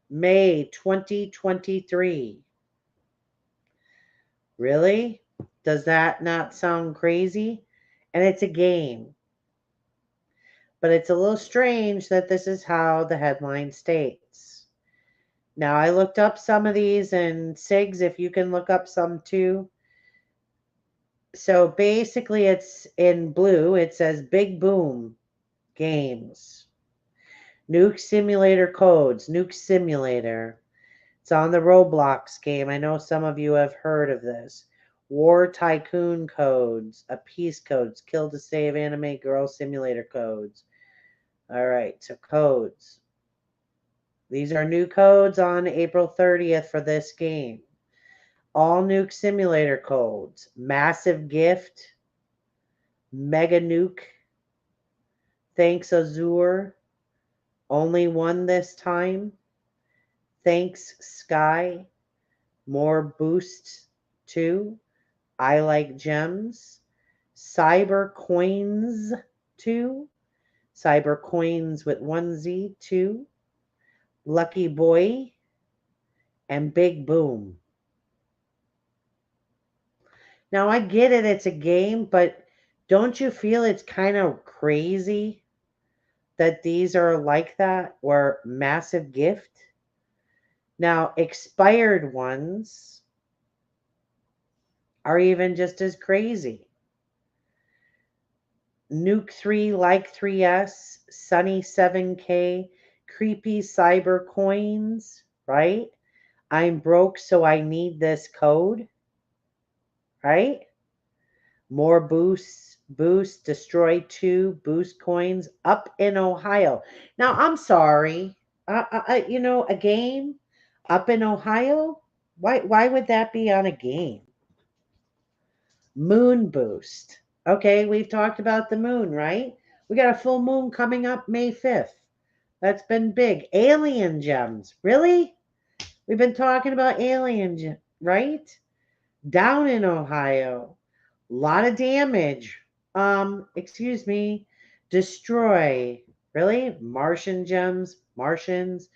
S1: May 2023. Really? Does that not sound crazy? And it's a game. But it's a little strange that this is how the headline states. Now, I looked up some of these, and Sigs, if you can look up some too. So basically, it's in blue. It says Big Boom Games. Nuke Simulator Codes. Nuke Simulator. It's on the Roblox game. I know some of you have heard of this. War Tycoon Codes. Peace Codes. Kill to Save Anime Girl Simulator Codes. All right, so codes. These are new codes on April 30th for this game. All Nuke Simulator codes. Massive Gift. Mega Nuke. Thanks Azure. Only one this time. Thanks Sky. More Boosts 2. I Like Gems. Cyber Coins 2. Cyber Coins with 1Z 2. Lucky Boy. And Big Boom. Now, I get it, it's a game, but don't you feel it's kind of crazy that these are like that, or Massive Gift? Now, expired ones are even just as crazy. Nuke 3, Like 3S, Sunny 7K, Creepy Cyber Coins, right? I'm broke, so I need this code, right? More boosts, destroy 2, boost coins up in Ohio. Now, I'm sorry. A game up in Ohio? Why would that be on a game? Moon boost. Okay, we've talked about the moon, right? We got a full moon coming up May 5th. That's been big. Alien gems. Really? We've been talking about alien, right? Down in Ohio. A lot of damage. Excuse me. Destroy. Really? Martian gems, Martians,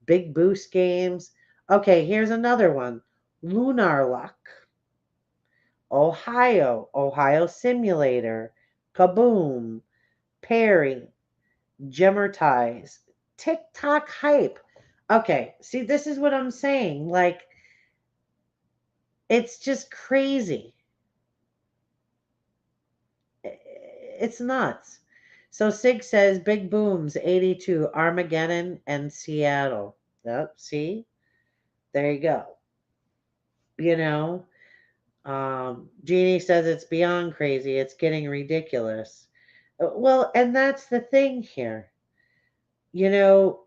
S1: big boost games. Okay, here's another one. Lunar Luck. Ohio Simulator. Kaboom. Perry. Gemertize. TikTok hype. Okay, see, this is what I'm saying. Like, it's just crazy. It's nuts. So Sig says big booms 82, Armageddon, and Seattle. Yep, see? There you go. You know, Jeannie says it's beyond crazy. It's getting ridiculous. Well, and that's the thing here. You know,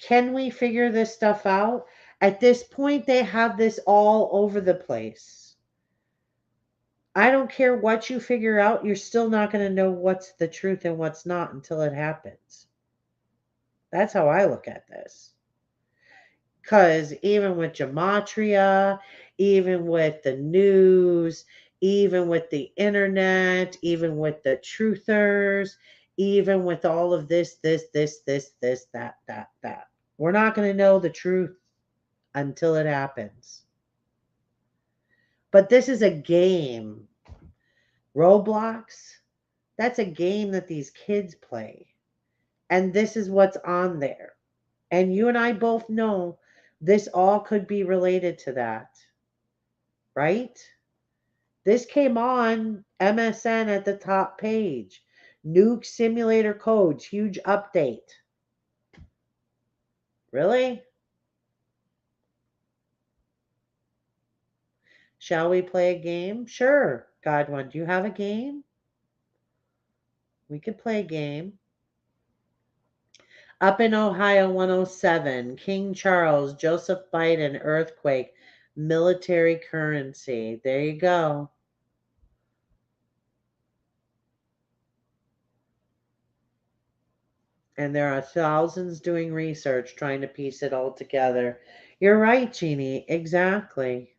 S1: can we figure this stuff out? At this point, they have this all over the place. I don't care what you figure out, you're still not going to know what's the truth and what's not until it happens. That's how I look at this. Because even with gematria, even with the news, even with the internet, even with the truthers, even with all of this, that. We're not going to know the truth until it happens. But this is a game. Roblox, that's a game that these kids play. And this is what's on there. And you and I both know this all could be related to that. Right? This came on MSN at the top page. Nuke simulator codes, huge update. Really? Shall we play a game? Sure. God one, do you have a game? We could play a game. Up in Ohio 107, King Charles, Joseph Biden, earthquake, military currency. There you go. And there are thousands doing research trying to piece it all together. You're right, Jeannie. Exactly.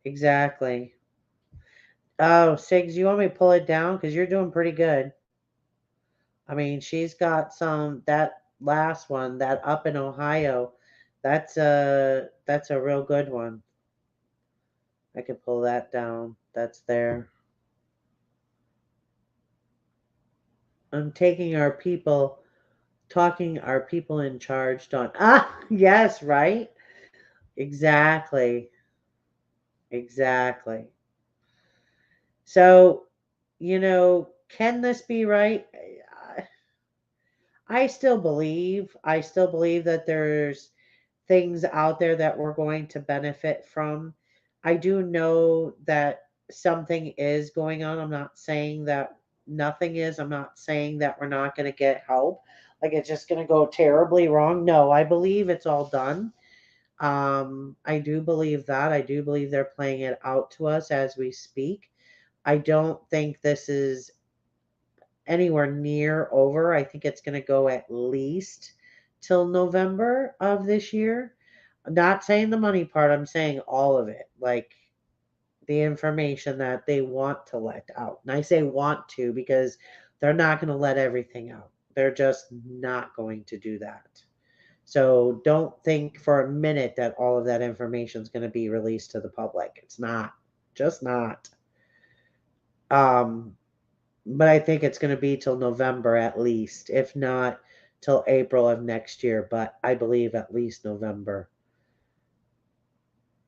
S1: Exactly. Oh, Sigs, you want me to pull it down? Because you're doing pretty good. I mean, she's got some, that last one, that up in Ohio, that's a real good one. I can pull that down. That's there. I'm taking our people, talking our people in charge, Dawn. Ah, yes, right? Exactly. Exactly. So, can this be right? I still believe that there's things out there that we're going to benefit from. I do know that something is going on. I'm not saying that nothing is. I'm not saying that we're not going to get help. Like it's just going to go terribly wrong. No, I believe it's all done. I do believe that. I do believe they're playing it out to us as we speak. I don't think this is anywhere near over. I think it's going to go at least till November of this year. I'm not saying the money part, I'm saying all of it. Like the information that they want to let out. And I say want to because they're not going to let everything out. They're just not going to do that. So don't think for a minute that all of that information is going to be released to the public. It's not. Just not. Um, but I think it's going to be till November at least, if not till April of next year. But I believe at least November.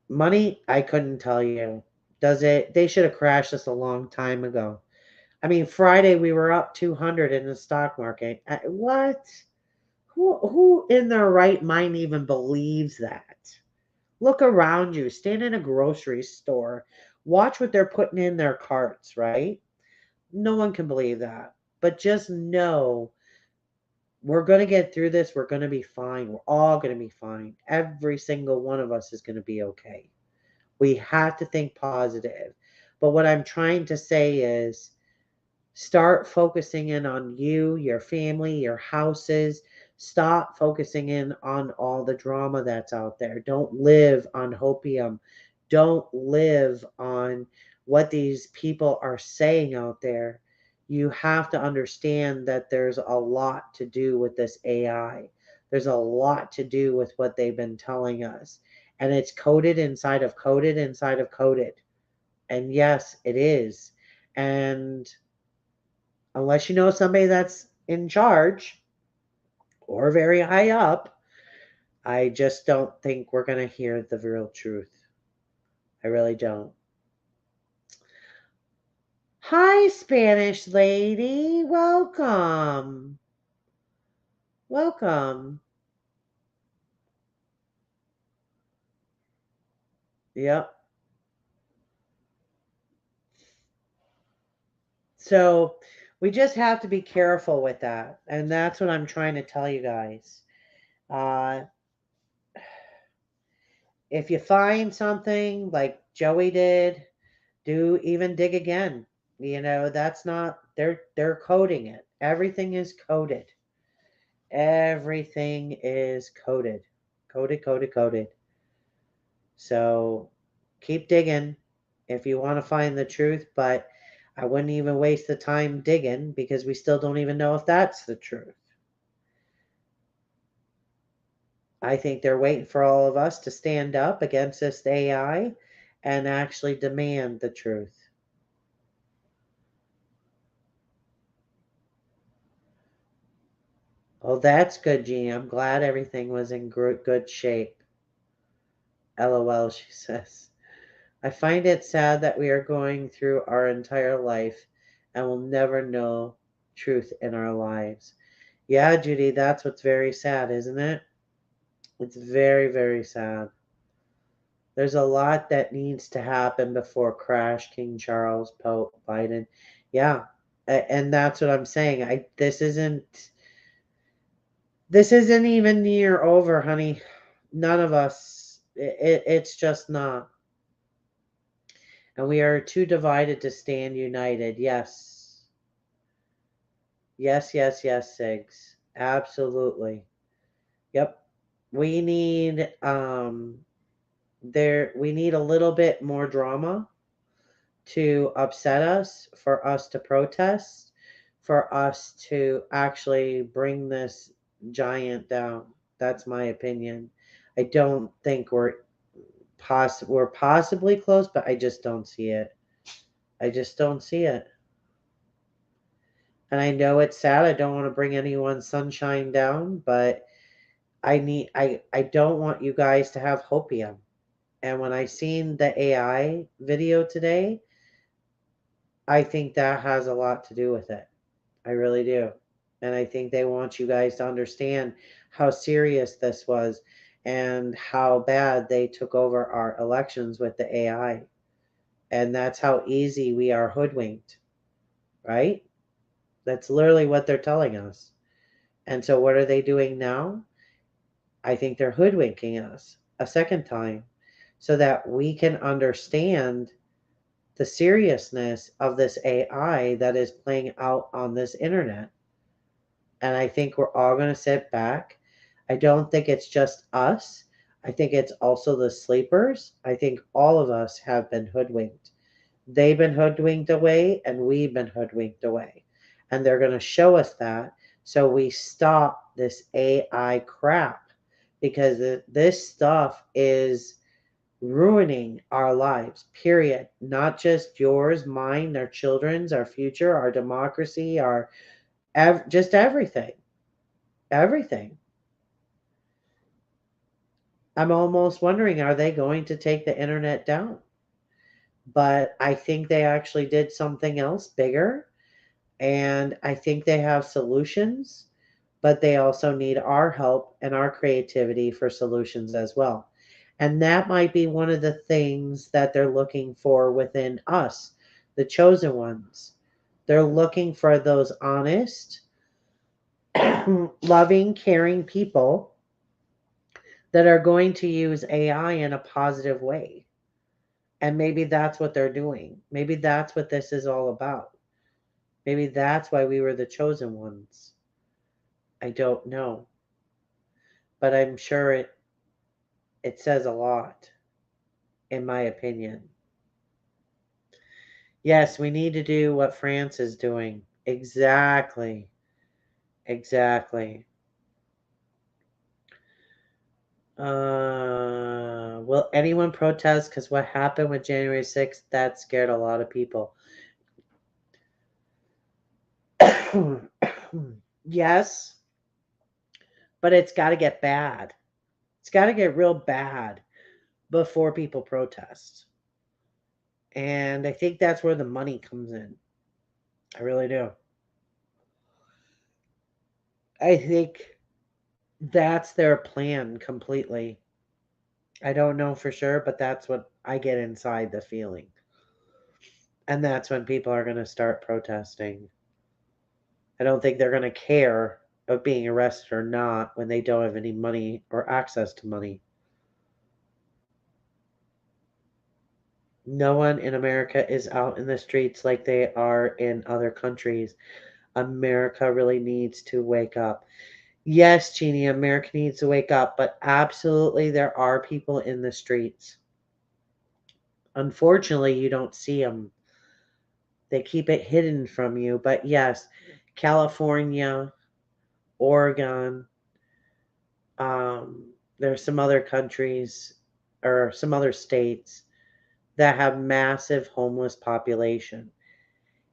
S1: Money, I couldn't tell you. Does it? They should have crashed this a long time ago. I mean, Friday we were up 200 in the stock market. What? Who in their right mind even believes that? Look around you. Stand in a grocery store. Watch what they're putting in their carts, right? No one can believe that. But just know we're going to get through this. We're going to be fine. We're all going to be fine. Every single one of us is going to be okay. We have to think positive. But what I'm trying to say is Start focusing in on you, your family, your houses. Stop focusing in on all the drama that's out there. Don't live on hopium. Don't live on what these people are saying out there. You have to understand that there's a lot to do with this AI. There's a lot to do with what they've been telling us. And it's coded inside of coded inside of coded. And yes, it is. And unless you know somebody that's in charge or very high up, I just don't think we're going to hear the real truth. I really don't. Hi, Spanish lady. Welcome. Welcome. Yep. So we just have to be careful with that. And that's what I'm trying to tell you guys. Uh, if you find something like Joey did, even dig again. That's not they're coding it. Everything is coded. Everything is coded. Coded, coded, coded. So keep digging if you want to find the truth, but I wouldn't even waste the time digging because we still don't even know if that's the truth. I think they're waiting for all of us to stand up against this AI and actually demand the truth. Oh, that's good, Jeannie. I'm glad everything was in good shape. LOL, she says. I find it sad that we are going through our entire life and will never know truth in our lives. Yeah, Judy, that's what's very sad, isn't it? It's very, very sad. There's a lot that needs to happen before crash King Charles, Pope Biden. Yeah, and that's what I'm saying. This isn't even near over, honey. None of us. It's just not. And we are too divided to stand united. Yes. Yes, yes, yes, Sigs. Absolutely. Yep. We need we need a little bit more drama to upset us, for us to protest, for us to actually bring this giant down. That's my opinion. I don't think we're possibly close, but I just don't see it. I just don't see it. And I know it's sad. I don't want to bring anyone's sunshine down, but I don't want you guys to have hopium. And when I seen the AI video today, I think that has a lot to do with it. I really do. And I think they want you guys to understand how serious this was and how bad they took over our elections with the AI. And that's how easy we are hoodwinked, right? That's literally what they're telling us. And so what are they doing now? I think they're hoodwinking us a second time so that we can understand the seriousness of this AI that is playing out on this internet. And I think we're all going to sit back. I don't think it's just us. I think it's also the sleepers. I think all of us have been hoodwinked. They've been hoodwinked away, and we've been hoodwinked away. And they're going to show us that so we stop this AI crap because this stuff is ruining our lives, period. Not just yours, mine, our children's, our future, our democracy, just everything. Everything. I'm almost wondering, are they going to take the internet down? But I think they actually did something else bigger. And I think they have solutions, but they also need our help and our creativity for solutions as well. And that might be one of the things that they're looking for within us, the chosen ones. They're looking for those honest, loving, caring people that are going to use AI in a positive way. And maybe that's what they're doing. Maybe that's what this is all about. Maybe that's why we were the chosen ones. I don't know. But I'm sure it says a lot, in my opinion. Yes, we need to do what France is doing. Exactly. Exactly. Will anyone protest? Because what happened with January 6th, that scared a lot of people. Yes, but it's got to get bad. It's got to get real bad before people protest. And I think that's where the money comes in. I really do. I think that's their plan completely. I don't know for sure, but that's what I get inside the feeling. And that's when people are going to start protesting. I don't think they're going to care of being arrested or not when they don't have any money or access to money. No one in America is out in the streets like they are in other countries. America really needs to wake up. Yes, Jeannie, America needs to wake up, but absolutely there are people in the streets. Unfortunately, you don't see them. They keep it hidden from you. But yes, California, Oregon, there's some other countries or some other states that have massive homeless population,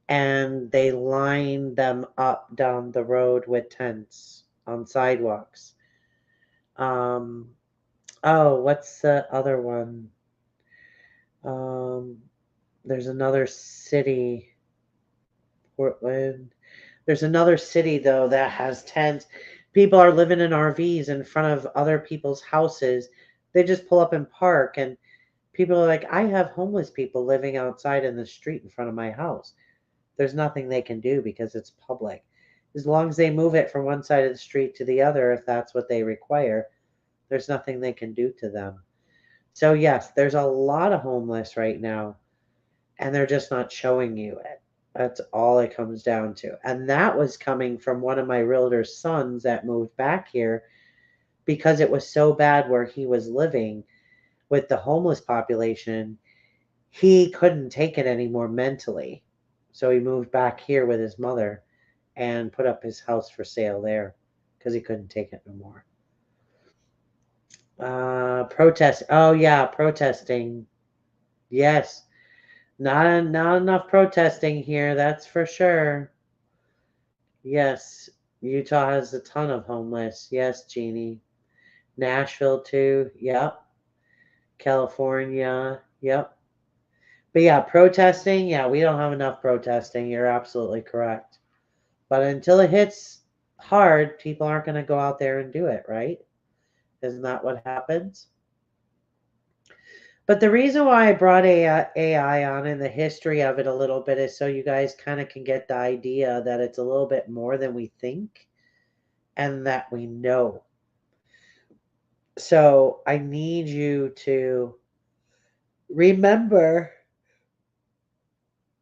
S1: and they line them up down the road with tents on sidewalks. Um, oh, what's the other one? Um, there's another city, Portland. There's another city though that has tents. People are living in RVs in front of other people's houses. They just pull up and park, and people are like, I have homeless people living outside in the street in front of my house. There's nothing they can do because it's public. As long as they move it from one side of the street to the other, if that's what they require, there's nothing they can do to them. So, yes, there's a lot of homeless right now, and they're just not showing you it. That's all it comes down to. And that was coming from one of my realtor's sons that moved back here because it was so bad where he was living with the homeless population. He couldn't take it anymore mentally. So he moved back here with his mother and put up his house for sale there because he couldn't take it no more. Protest. Oh yeah, protesting. Yes. Not enough protesting here, that's for sure. Yes. Utah has a ton of homeless. Yes, Jeannie. Nashville too. Yep. California. Yep. But yeah, protesting, yeah, we don't have enough protesting. You're absolutely correct. But until it hits hard, people aren't going to go out there and do it, right? Isn't that what happens? But the reason why I brought AI on and the history of it a little bit is so you guys kind of can get the idea that it's a little bit more than we think and that we know. So I need you to remember.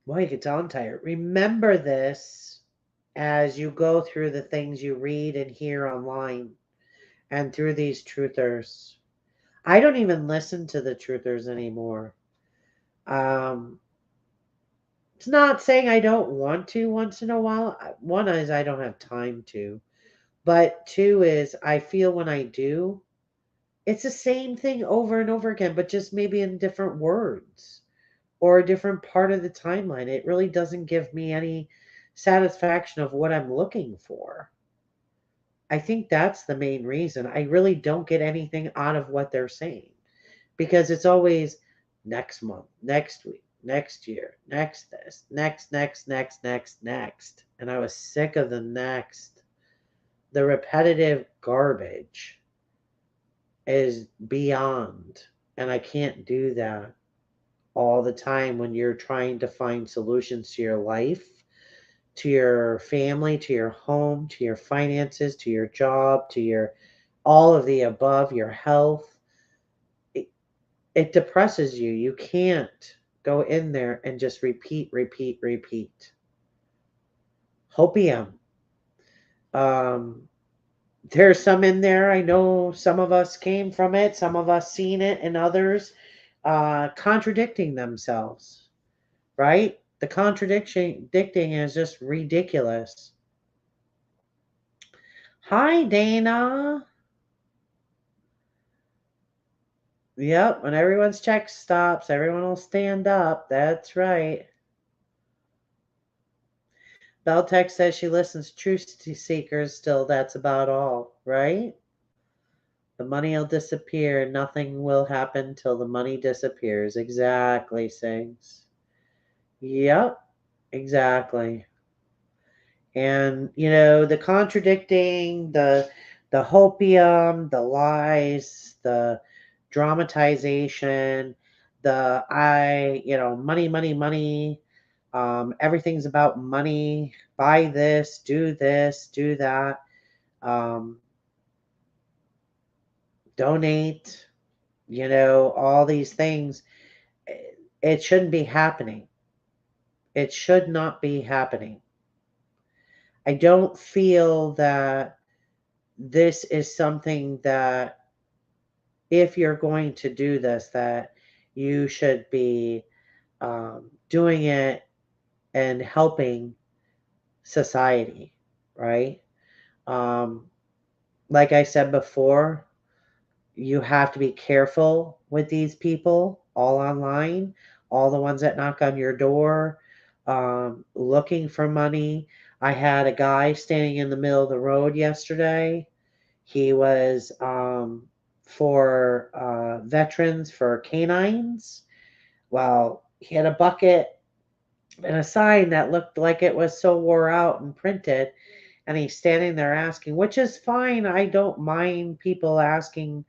S1: Well, you can tell I'm tired. Remember this as you go through the things you read and hear online and through these truthers. I don't even listen to the truthers anymore. Um, it's not saying I don't want to once in a while. One is I don't have time to, but two is I feel when I do, it's the same thing over and over again, but just maybe in different words or a different part of the timeline. It really doesn't give me any satisfaction of what I'm looking for. I think that's the main reason. I really don't get anything out of what they're saying because it's always next month, next week, next year, next this, next. And I was sick of the next. The repetitive garbage is beyond. And I can't do that all the time when you're trying to find solutions to your life, to your family, to your home, to your finances, to your job, to your all of the above, your health. It depresses you. You can't go in there and just repeat. Hopium. Um, there's some in there. I know some of us came from it, some of us seen it, and others contradicting themselves, right? The contradicting is just ridiculous. Hi, Dana. Yep, when everyone's check stops, everyone will stand up. That's right. Beltec says she listens to truth seekers still. That's about all, right? The money will disappear. Nothing will happen till the money disappears. Exactly, Sings. Yep, exactly. And the contradicting, the hopium, the lies, the dramatization, money, money, money. Everything's about money. Buy this, do that. Um, donate. All these things. It shouldn't be happening. It should not be happening. I don't feel that this is something that if you're going to do this, that you should be doing it and helping society, right? Um, like I said before, you have to be careful with these people all online, all the ones that knock on your door looking for money. I had a guy standing in the middle of the road yesterday. He was for veterans for canines. Well, he had a bucket and a sign that looked like it was so wore out and printed. And he's standing there asking, which is fine. I don't mind people asking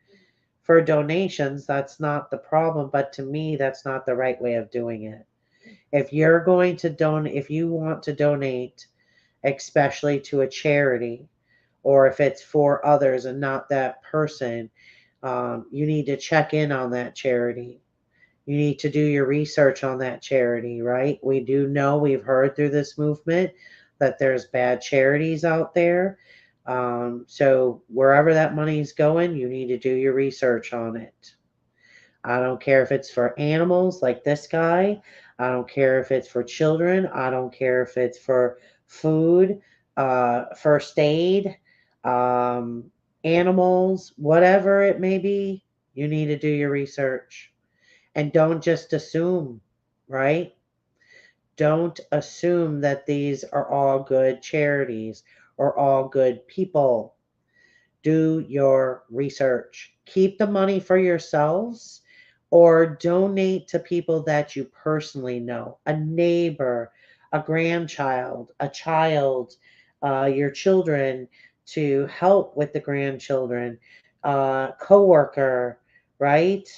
S1: for donations. That's not the problem. But to me, that's not the right way of doing it. If you're going to donate, if you want to donate, especially to a charity, or if it's for others and not that person, you need to check in on that charity. You need to do your research on that charity, right? We do know, we've heard through this movement that there's bad charities out there. So wherever that money's going, you need to do your research on it. I don't care if it's for animals like this guy. I don't care if it's for children. I don't care if it's for food, first aid, um, animals, whatever it may be. You need to do your research and don't just assume, right? Don't assume that these are all good charities or all good people. Do your research. Keep the money for yourselves or donate to people that you personally know, a neighbor, a grandchild, a child, your children to help with the grandchildren, coworker, right?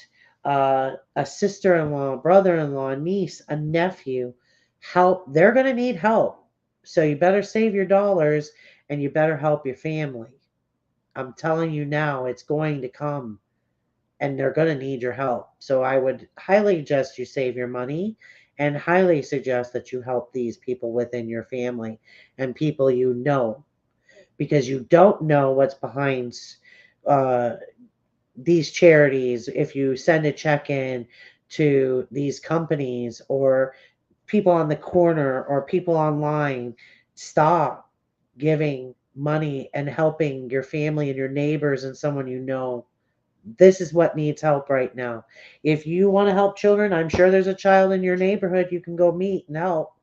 S1: A sister-in-law, brother-in-law, niece, a nephew. Help. They're going to need help. So you better save your dollars and you better help your family. I'm telling you now, it's going to come and they're going to need your help. So I would highly suggest you save your money and highly suggest that you help these people within your family and people you know because you don't know what's behind uh, these charities. If you send a check in to these companies or people on the corner or people online, stop giving money and helping your family and your neighbors and someone you know. This is what needs help right now. If you want to help children, I'm sure there's a child in your neighborhood you can go meet and help.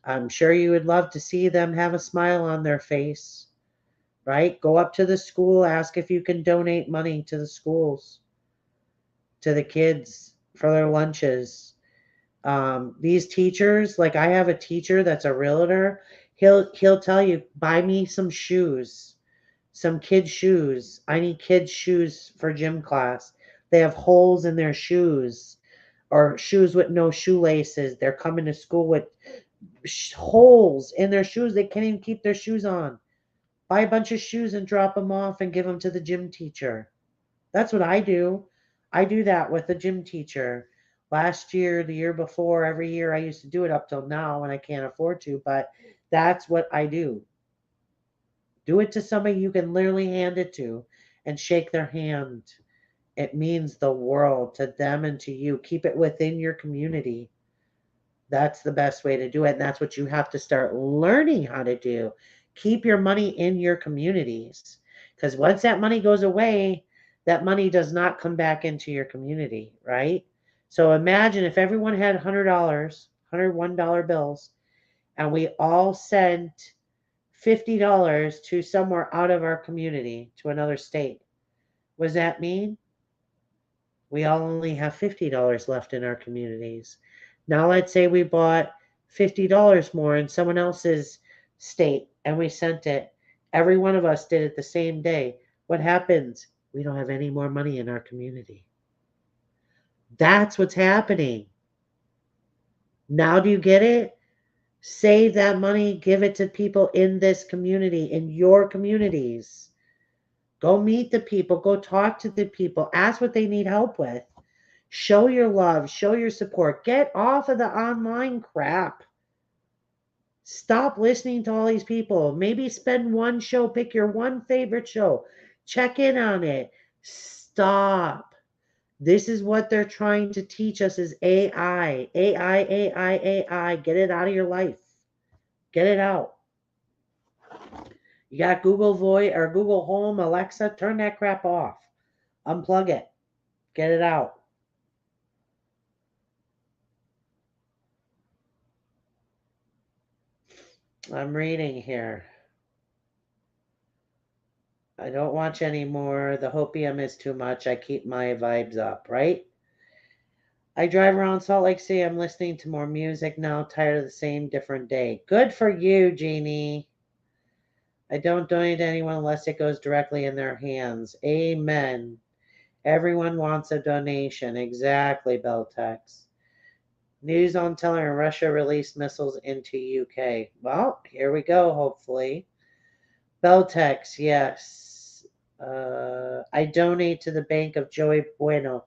S1: I'm sure you would love to see them have a smile on their face, right? Go up to the school, ask if you can donate money to the schools, to the kids for their lunches. These teachers, like I have a teacher that's a realtor, he'll tell you, buy me some shoes, some kids' shoes. I need kids' shoes for gym class. They have holes in their shoes or shoes with no shoelaces. They're coming to school with holes in their shoes. They can't even keep their shoes on. Buy a bunch of shoes and drop them off and give them to the gym teacher. That's what I do. I do that with the gym teacher. Last year, the year before, every year I used to do it up till now when I can't afford to, but That's what I do. Do it to somebody you can literally hand it to and shake their hand. It means the world to them and to you. Keep it within your community. That's the best way to do it. And that's what you have to start learning how to do. Keep your money in your communities. Because once that money goes away, that money does not come back into your community, right? So imagine if everyone had $100, $101 bills, and we all sent $50 to somewhere out of our community, to another state. What does that mean? We all only have $50 left in our communities. Now let's say we bought $50 more in someone else's state and we sent it. Every one of us did it the same day. What happens? We don't have any more money in our community. That's what's happening. Now do you get it? Save that money, give it to people in this community, in your communities. Go meet the people, go talk to the people, ask what they need help with. Show your love, show your support. Get off of the online crap. Stop listening to all these people. Maybe spend one show, pick your one favorite show, check in on it. Stop. This is what they're trying to teach us is AI. AI, AI, AI. Get it out of your life. Get it out. You got Google Voice or Google Home, Alexa, turn that crap off. Unplug it. Get it out. I'm reading here. I don't watch anymore. The hopium is too much. I keep my vibes up, right? I drive around Salt Lake City. I'm listening to more music now. Tired of the same different day. Good for you, Jeannie. I don't donate to anyone unless it goes directly in their hands. Amen. Everyone wants a donation. Exactly, Beltex. News on telling Russia released missiles into UK. Well, here we go, hopefully. Beltex, yes. I donate to the Bank of Joey Bueno.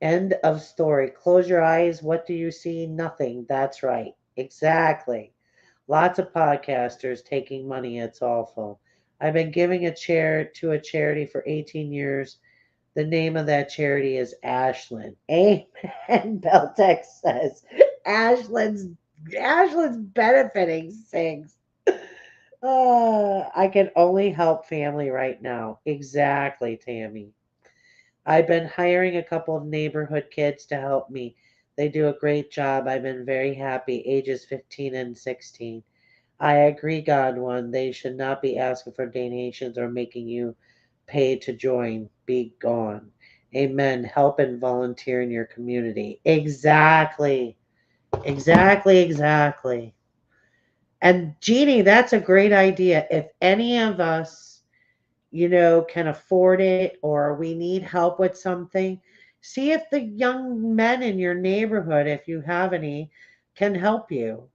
S1: End of story. Close your eyes. What do you see? Nothing. That's right. Exactly. Lots of podcasters taking money. It's awful. I've been giving a chair to a charity for 18 years. The name of that charity is Ashland. Amen. Beltex says Ashland's benefiting things. I can only help family right now. Exactly, Tammy. I've been hiring a couple of neighborhood kids to help me. They do a great job. I've been very happy, ages 15 and 16. I agree, God one. They should not be asking for donations or making you pay to join. Be gone. Amen. Help and volunteer in your community. Exactly. Exactly. Exactly. And Jeannie, that's a great idea. If any of us, can afford it or we need help with something, see if the young men in your neighborhood, if you have any, can help you.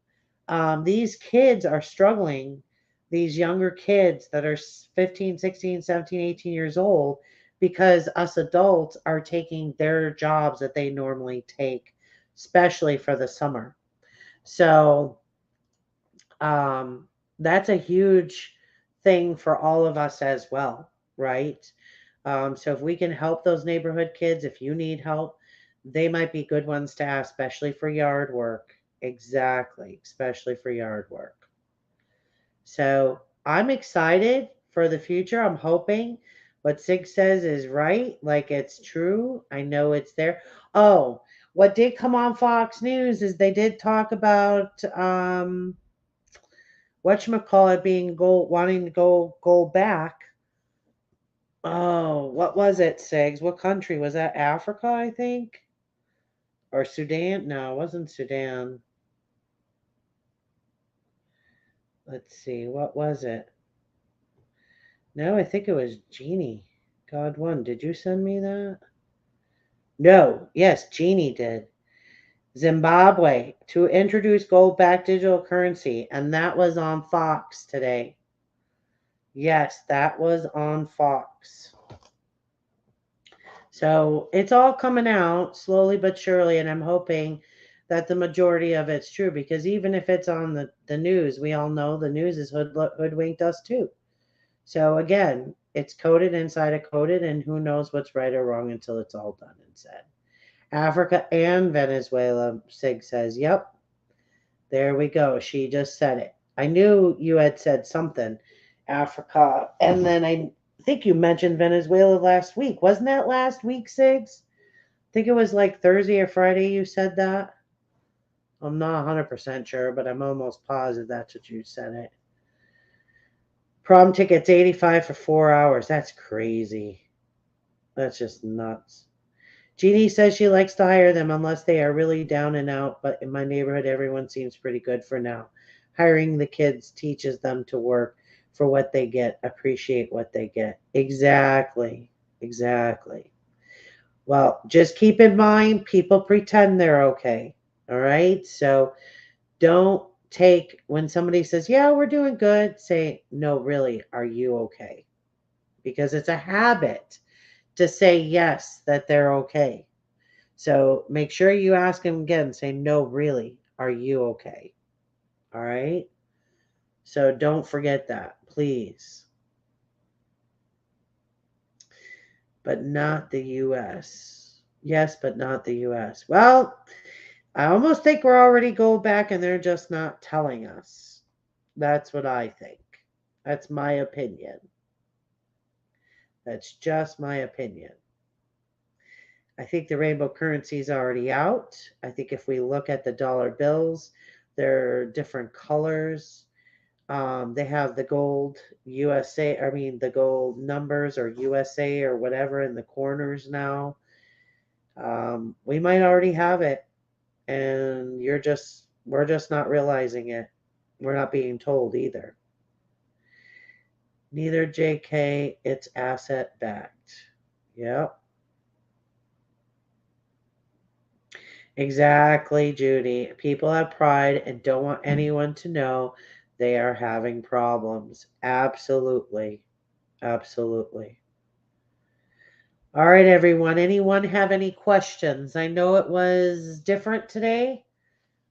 S1: These kids are struggling, these younger kids that are 15, 16, 17, 18 years old, because us adults are taking their jobs that they normally take, especially for the summer. So um, that's a huge thing for all of us as well, right? So if we can help those neighborhood kids, if you need help, they might be good ones to ask, especially for yard work. Exactly, especially for yard work. So I'm excited for the future. I'm hoping what Sig says is right, like it's true. I know it's there. Oh, what did come on Fox News is they did talk about whatchamacallit being gold, wanting to go back. Oh, what was it, Sigs? What country was that? Africa, I think, or Sudan? No, it wasn't Sudan. Let's see, what was it? No, I think it was Jeannie. God one. Did you send me that? No. Yes, Jeannie did. Zimbabwe to introduce gold-backed digital currency, and that was on Fox today. Yes, that was on Fox. So it's all coming out slowly but surely, and I'm hoping that the majority of it's true, because even if it's on the news, we all know the news has hoodwinked us too. So again, it's coded inside of coded, and who knows what's right or wrong until it's all done and said. Africa and Venezuela, Sig says, yep, there we go. She just said it. I knew you had said something, Africa, and then I think you mentioned Venezuela last week. Wasn't that last week, Sigs? I think it was like Thursday or Friday you said that. I'm not 100% sure, but I'm almost positive that's what you said it. Prom tickets 85 for 4 hours. That's crazy. That's just nuts. Jeannie says she likes to hire them unless they are really down and out, but in my neighborhood, everyone seems pretty good for now. Hiring the kids teaches them to work for what they get, appreciate what they get. Exactly. Exactly. Well, just keep in mind, people pretend they're okay. All right. So don't take, when somebody says, yeah, we're doing good, say, no, really, are you okay? Because it's a habit to say yes, that they're okay. So make sure you ask them again, say, no, really, are you okay? All right. So don't forget that, please. But not the US. Yes, but not the US. Well, I almost think we're already going back and they're just not telling us. That's what I think. That's my opinion. That's just my opinion. I think the rainbow currency is already out. I think if we look at the dollar bills, they're different colors. They have the gold USA, I mean, the gold numbers or USA or whatever in the corners now. We might already have it, and we're just not realizing it. We're not being told either. Neither JK, it's asset backed. Yep. Exactly, Judy. People have pride and don't want anyone to know they are having problems. Absolutely. Absolutely. All right, everyone. Anyone have any questions? I know it was different today,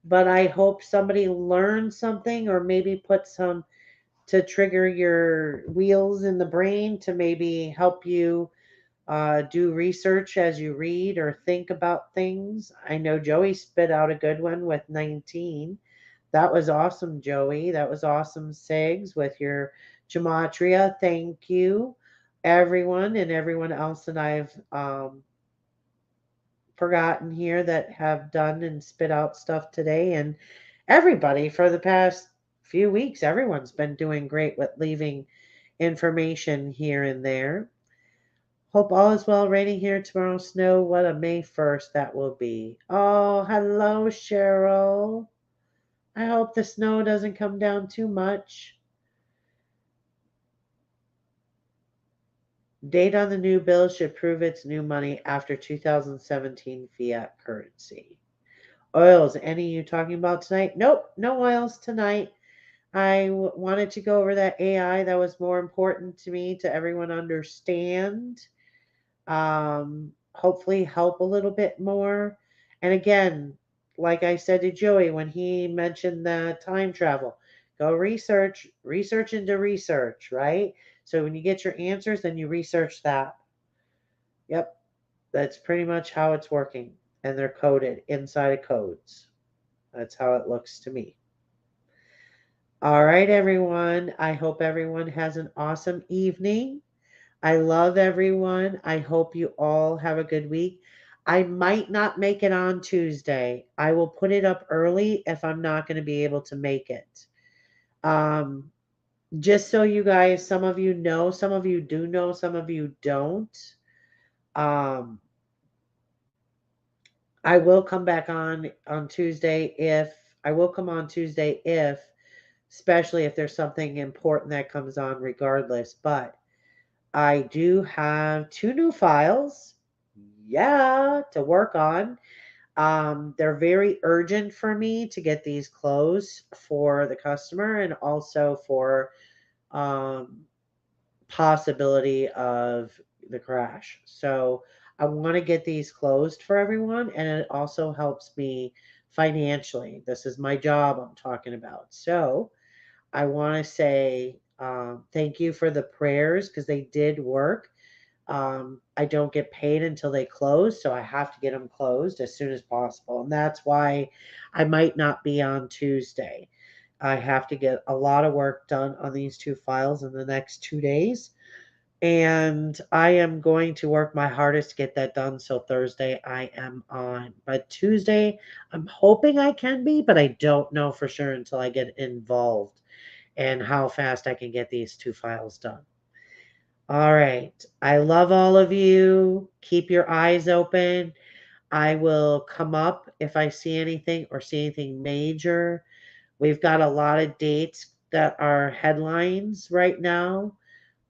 S1: but I hope somebody learned something or maybe put some to trigger your wheels in the brain to maybe help you do research as you read or think about things. I know Joey spit out a good one with 19. That was awesome, Joey. That was awesome, Sigs, with your gematria. Thank you, everyone, and everyone else that I've forgotten here that have done and spit out stuff today. And everybody for the past few weeks, everyone's been doing great with leaving information here and there. Hope all is well. Raining here tomorrow. Snow. What a May 1st that will be. Oh, hello, Cheryl. I hope the snow doesn't come down too much. Date on the new bill should prove it's new money after 2017 fiat currency. Oils, any you talking about tonight? Nope, no oils tonight. I wanted to go over that AI. That was more important to me to everyone understand. Hopefully help a little bit more. And again, like I said to Joey when he mentioned the time travel, go research into research, right? So when you get your answers, then you research that. Yep, that's pretty much how it's working. And they're coded inside of codes. That's how it looks to me. All right, everyone. I hope everyone has an awesome evening. I love everyone. I hope you all have a good week. I might not make it on Tuesday. I will put it up early if I'm not going to be able to make it. Um, just so you guys, some of you know, some of you do know, some of you don't. Um, I will come back on Tuesday if I will come on Tuesday if, especially if there's something important that comes on regardless. But I do have 2 new files, yeah, to work on. They're very urgent for me to get these closed for the customer and also for um, possibility of the crash. So I want to get these closed for everyone, and it also helps me financially. This is my job I'm talking about. So I want to say thank you for the prayers because they did work. I don't get paid until they close, so I have to get them closed as soon as possible. And that's why I might not be on Tuesday. I have to get a lot of work done on these two files in the next 2 days. And I am going to work my hardest to get that done. So Thursday I am on. But Tuesday, I'm hoping I can be, but I don't know for sure until I get involved and how fast I can get these two files done. All right. I love all of you. Keep your eyes open. I will come up if I see anything or see anything major. We've got a lot of dates that are headlines right now.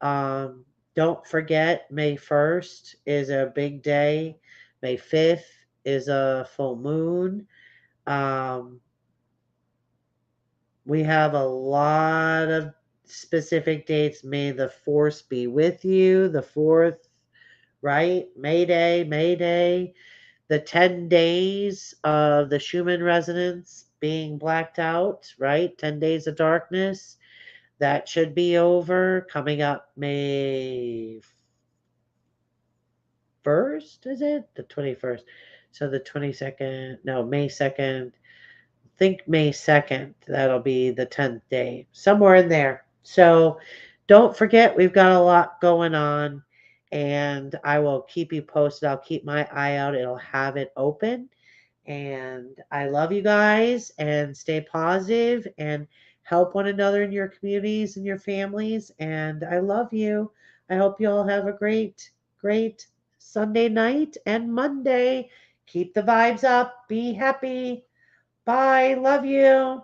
S1: Um, don't forget, May 1st is a big day. May 5th is a full moon. Um, we have a lot of specific dates. May the force be with you. The 4th, right? May Day, May Day. The 10 days of the Schumann resonance being blacked out, right? 10 days of darkness. That should be over. Coming up May 1st, is it? The 21st. So the 22nd, no, May 2nd. Think May 2nd. That'll be the 10th day, somewhere in there. So don't forget, we've got a lot going on, and I will keep you posted. I'll keep my eye out, it'll have it open. And I love you guys, and stay positive and help one another in your communities and your families. And I love you. I hope you all have a great, great Sunday night and Monday. Keep the vibes up. Be happy. Bye. Love you.